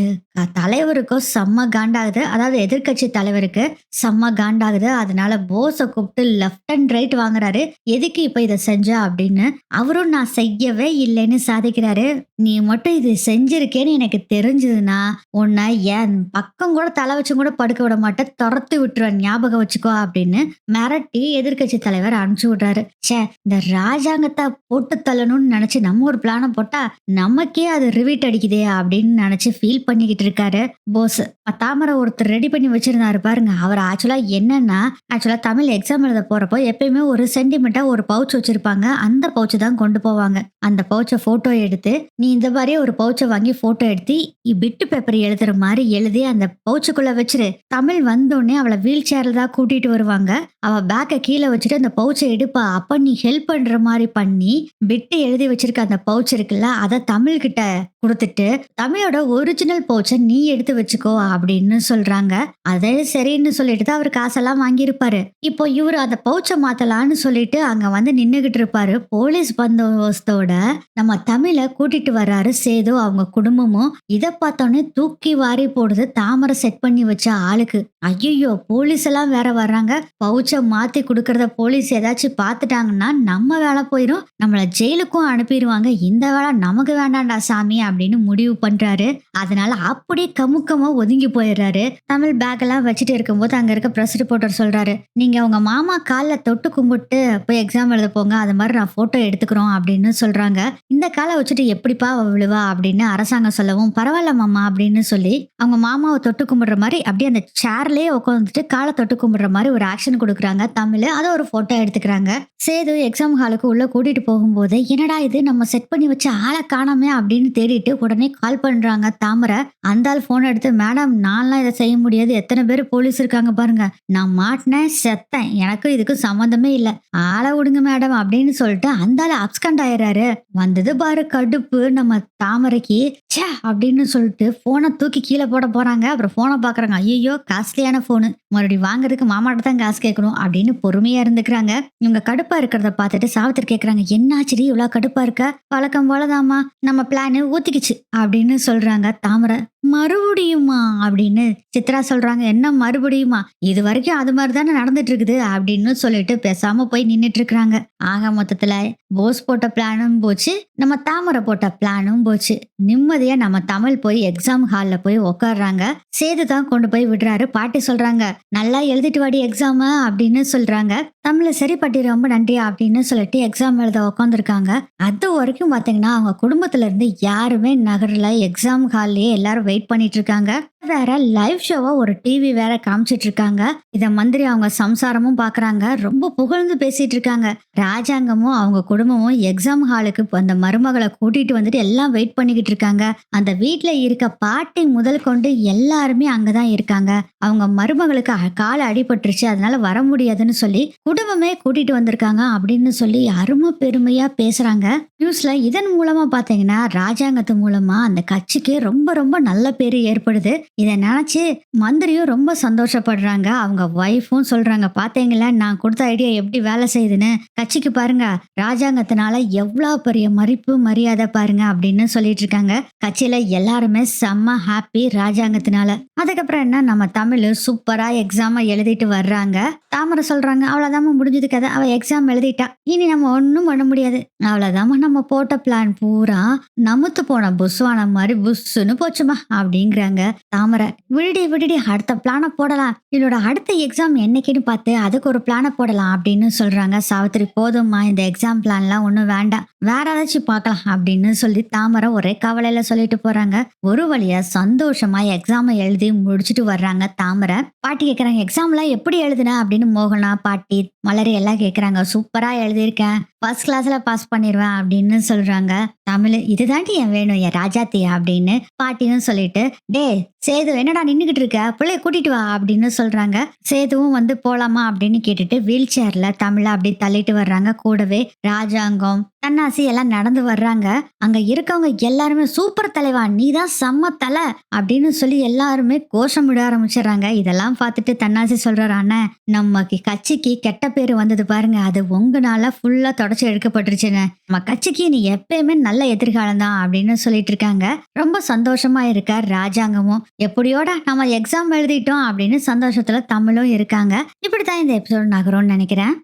தலைவருக்கும் செம்ம காண்டாகுது, அதாவது எதிர்க்கட்சி தலைவருக்கு செம்ம காண்டாகுது. அதனால போஸை கூப்பிட்டு லெஃப்ட் அண்ட் ரைட் வாங்குறாரு. எதுக்கு இப்ப இதை செஞ்ச அப்படின்னு. அவரும் நான் செய்யவே இல்லைன்னு சாதிக்கிறாரு. நீ மட்டும் இது செஞ்சிருக்கேன்னு எனக்கு தெரிஞ்சதுன்னா உன்னை என் பக்கம் கூட தலை வச்சு கூட படுக்க விட மாட்டேன், துரத்து விட்டுருவேன், ஞாபகம் வச்சுக்கோ அப்படின்னு மிரட்டி எதிர்க்கட்சி தலைவர் அனுப்பிச்சு விடுறாரு. சே, இந்த ராஜாங்கத்தை போட்டு தள்ளணும்னு நினைச்சு நம்ம ஒரு பிளான போட்டா நமக்கே அது ரிவீட் அடிக்குதே அப்படின்னு நினைச்சு ஃபீல் பண்ணிக்கிட்டு இருக்காரு போஸ். தாமரை ஒருத்தர் ரெடி பண்ணி வச்சிருந்தாரு பாருங்க. அவர் ஆக்சுவலா தமிழ் எக்ஸாம் எழுத போறப்போ எப்பயுமே ஒரு சென்டிமெண்டா ஒரு பவுச் வச்சிருப்பாங்க. அந்த பவுச் தான் கொண்டு போவாங்க. அந்த பவுச்சை போட்டோ எடுத்து, நீ இந்த மாதிரியே ஒரு பவுச்சை வாங்கி போட்டோ எடுத்து பிட்டு பேப்பர் எழுதுற மாதிரி எழுதி அந்த பவுச்சுக்குள்ள வச்சிரு. தமிழ் வந்தோடனே அவளை வீல் சேர்ல தான் கூட்டிட்டு வருவாங்க. அவ பேக்கை கீழே வச்சுட்டு அந்த பவுச்சை எடுப்பா. அப்ப நீ ஹெல்ப் பண்ற மாதிரி பண்ணி பிட்டு எழுதி வச்சிருக்க அந்த பவுச் இருக்குல்ல, அதை தமிழ் கிட்ட கொடுத்துட்டு தமிழோட ஒரிஜினல் பவுச்சை நீ எடுத்து வச்சுக்கோ அப்படின்னு சொல்றாங்க. அதே சரின்னு சொல்லிட்டு தான் அவர் காசெல்லாம் வாங்கியிருப்பாரு. இப்போ இவரு அந்த பவுச்சை மாத்தலான்னு சொல்லிட்டு அங்க வந்து நின்னுகிட்டு இருப்பாரு. போலீஸ் பந்தோபஸ்தோட நம்ம தமிழை கூட்டிட்டு வர்றாரு சேது, அவங்க குடும்பமும். இதை பார்த்தோன்னே தூக்கி வாரி போடுது தாமரை செட் பண்ணி வச்ச ஆளுக்கு. ஐயோ, போலீஸ் எல்லாம் வேற வர்றாங்க. பவுச்சை மாத்தி கொடுக்கறத போலீஸ் ஏதாச்சும் பார்த்துட்டாங்கன்னா நம்ம வேலை போயிடும், நம்மள ஜெயிலுக்கும் அனுப்பிடுவாங்க. இந்த வேலை நமக்கு வேண்டாம்டா சாமி அப்படின்னு முடிவு பண்றாரு. அதனால அப்படியே கமுக்கமா ஒதுங்கி போயிடுறாரு. தமிழ் பேக் எல்லாம் வச்சுட்டு இருக்கும்போது அங்க இருக்க பிரஸ் ரிப்போர்ட்டர் சொல்றாரு, நீங்க உங்க மாமா காலில் தொட்டு கும்பிட்டு போய் எக்ஸாம் எழுத போங்க, அது மாதிரி நான் போட்டோ எடுத்துக்கிறோம் அப்படின்னு சொல்றாங்க. இந்த காலை வச்சுட்டு எப்படிப்பா விழுவா அப்படின்னு அரசாங்கம் சொல்லவும், பரவாயில்ல மாமா அப்படின்னு சொல்லி அவங்க மாமாவை தொட்டு கும்பிடுற மாதிரி அப்படியே அந்த சேர்லயே உட்காந்துட்டு காலை தொட்டு கும்பிடுற மாதிரி ஒரு ஆக்ஷன் கொடுக்குறாங்க தமிழ். அதை ஒரு போட்டோ எடுத்துக்கிறாங்க. சேது எக்ஸாம் ஹாலுக்கு உள்ள கூட்டிட்டு போகும்போது என்னடா இது நம்ம செட் பண்ணி வச்ச ஆளை காணாமே அப்படின்னு தேடிட்டு உடனே கால் பண்றாங்க தாமரை. அந்த ஆள் போன் எடுத்து, மேடம் நான்லாம் இதை செய்ய முடியாது, எத்தனை பேர் போலீஸ் இருக்காங்க பாருங்க, நான் மாட்டினேன் செத்தேன், எனக்கு இதுக்கு சம்மந்தமே இல்லை, ஆளை விடுங்க மேடம் அப்படின்னு சொல்லிட்டு அந்த ஆள் அப்ஸ்கண்ட் ஆயிடுறாரு. வந்தது பாரு கடுப்பு நம்ம தாமரைக்கு. சே அப்படின்னு சொல்லிட்டு போனை தூக்கி கீழே போட போறாங்க. அப்புறம் போனை பாக்குறாங்க, ஐயோ காஸ்ட்லியான போனு, மறுபடியும் வாங்குறதுக்கு மாமாட்ட தான் காசு கேட்கணும் அப்படின்னு பொறுமையா இருந்துக்கிறாங்க. இவங்க கடுப்பா இருக்கிறத பார்த்துட்டு சாவித்திரி கேட்கறாங்க, என்னாச்சுடி இவ்வளவு கடுப்பா இருக்க? வழக்கம் போலதாமா, நம்ம பிளான் ஊத்திக்கிச்சு அப்படின்னு சொல்றாங்க தாமரை. மறுபடியுமா அப்படின்னு சித்ரா சொல்றாங்க. என்ன மறுபடியுமா? இது வரைக்கும் அது மாதிரி தானே நடந்துட்டு இருக்குது அப்படின்னு சொல்லிட்டு பேசாம போய் நின்னுட்டு இருக்கிறாங்க. ஆக மொத்தத்துல போஸ் போட்ட பிளானும் போச்சு, நம்ம தாமரை போட்ட பிளானும் போச்சு. நிம்மதியா நம்ம தமிழ் போய் எக்ஸாம் ஹால்ல போய் உட்காடுறாங்க. சேது தான் கொண்டு போய் விடுறாரு. பாட்டி சொல்றாங்க, நல்லா எழுதிட்டு வாடி எக்ஸாம் அப்படின்னு சொல்றாங்க. தமிழ சரி பாட்டி ரொம்ப நன்றி அப்படின்னு சொல்லிட்டு எக்ஸாம் எழுத உட்காந்துருக்காங்க. அது வரைக்கும் பாத்தீங்கன்னா அவங்க குடும்பத்துல இருந்து யாருமே நகரல. எக்ஸாம் ஹால்லயே எல்லாரும் வெயிட் பண்ணிட்டு இருக்காங்க. வேற லைவ் ஷோவா ஒரு டிவி வேற காமிச்சிட்டு இருக்காங்க. இத மந்திரி அவங்க சம்சாரமும் பாக்குறாங்க. ரொம்ப புகழ்ந்து பேசிட்டு இருக்காங்க. ராஜாங்கமும் அவங்க குடும்பமும் எக்ஸாம் ஹாலுக்கு அந்த மருமகளை கூட்டிட்டு வந்துட்டு எல்லாம் வெயிட் பண்ணிக்கிட்டு இருக்காங்க. அந்த வீட்டுல இருக்க பாட்டி முதல் கொண்டு எல்லாருமே அங்கதான் இருக்காங்க. அவங்க மருமகளுக்கு கால அடிபட்டுருச்சு, அதனால வர முடியாதுன்னு சொல்லி குடும்பமே கூட்டிட்டு வந்திருக்காங்க அப்படின்னு சொல்லி அருமை பெருமையா பேசுறாங்க நியூஸ்ல. இதன் மூலமா பாத்தீங்கன்னா ராஜாங்கத்து மூலமா அந்த கட்சிக்கு ரொம்ப ரொம்ப நல்ல பேரு ஏற்படுது. இத நினைச்சு மந்திரியும் ரொம்ப சந்தோஷப்படுறாங்க. அவங்க ஒய்ஃபும் சொல்றாங்க, "பாத்தீங்களா நான் குடுத்த ஐடியா எப்படி வேலை செய்யுதுன்னு. கட்சிக்கு பாருங்க, ராஜாங்கத்தினால எவ்வளோ பெரிய மதிப்பு, மரியாதை பாருங்க" அப்படின்னு சொல்லிட்டு இருக்காங்க. கட்சியில எல்லாருமே செம்ம ஹாப்பி ராஜாங்கத்தினால. அதுக்கப்புறம் என்ன நம்ம தமிழ் சூப்பரா எக்ஸாம எழுதிட்டு வர்றாங்க. தாமரை சொல்றாங்க, "அவ்வளோதாம்மா முடிஞ்சது கதை. அவ எக்ஸாம் எழுதிட்டா. இனி நம்ம ஒண்ணும் பண்ண முடியாது. அவ்வளோதாம்மா நம்ம போட்ட பிளான் பூரா நமுத்து போன புஸ்வானம் மாரி புஸ்ஸுன்னு போச்சும்மா" அப்படிங்கிறாங்க. தாமரை, "விடுடி விடுடி அடுத்த பிளான போடலாம். இதோட அடுத்த எக்ஸாம் என்னைக்குன்னு பார்த்து அதுக்கு ஒரு பிளான போடலாம்" அப்படின்னு சொல்றாங்க. சாவித்திரி, "போதும்மா இந்த எக்ஸாம் பிளான்லாம் ஒண்ணும் வேண்டாம். வேற ஏதாச்சும் பார்க்கலாம்" அப்படின்னு சொல்லி தாமரை ஒரே கவலையில சொல்லிட்டு போறாங்க. ஒரு வழியா சந்தோஷமா எக்ஸாமை எழுதி முடிச்சுட்டு வர்றாங்க தாமரை. பாட்டி கேக்குறாங்க, "எக்ஸாம்லாம் எப்படி எழுதுன?" அப்படின்னு மோகனா, பாட்டி, மலரி எல்லாம் கேக்குறாங்க. "சூப்பரா எழுதியிருக்கேன். ஃபர்ஸ்ட் கிளாஸ்ல பாஸ் பண்ணிருவேன்" அப்படின்னு சொல்றாங்க. தமிழ், "இதுதாண்டி என் வேணும் என் ராஜாத்தி" அப்படின்னு பாட்டியும் சொல்லிட்டு, "டேய் சேது, என்னடா நின்னுகிட்டு இருக்க? பிள்ளைய கூட்டிட்டு வா" அப்படின்னு சொல்றாங்க. சேதுவும் வந்து போலாமா அப்படின்னு கேட்டுட்டு வீல் சேர்ல தமிழ அப்படி தள்ளிட்டு வர்றாங்க. கூடவே ராஜாங்கம், தன்னாசி எல்லாம் நடந்து வர்றாங்க. அங்க இருக்கவங்க எல்லாருமே, "சூப்பர் தலைவா, நீதான் செம்ம தல" அப்படின்னு சொல்லி எல்லாருமே கோஷமிட ஆரம்பிச்சிடுறாங்க. இதெல்லாம் பார்த்துட்டு தன்னாசி சொல்றாரு, "அண்ணன், நமக்கு கட்சிக்கு கெட்ட பேரு வந்தது பாருங்க, அது உங்கனால ஃபுல்லா தொடச்சி எடுக்கப்பட்டுருச்சுன்னு. நம்ம கட்சிக்கு நீ எப்பயுமே நல்ல எதிர்காலம் தான்" அப்படின்னு சொல்லிட்டு இருக்காங்க. ரொம்ப சந்தோஷமா இருக்கார் ராஜாங்கமும். எப்படியோட நம்ம எக்ஸாம் எழுதிட்டோம் அப்படின்னு சந்தோஷத்துல தமிழும் இருக்காங்க. இப்படித்தான் இந்த எபிசோட் நகரும்னு நினைக்கிறேன்.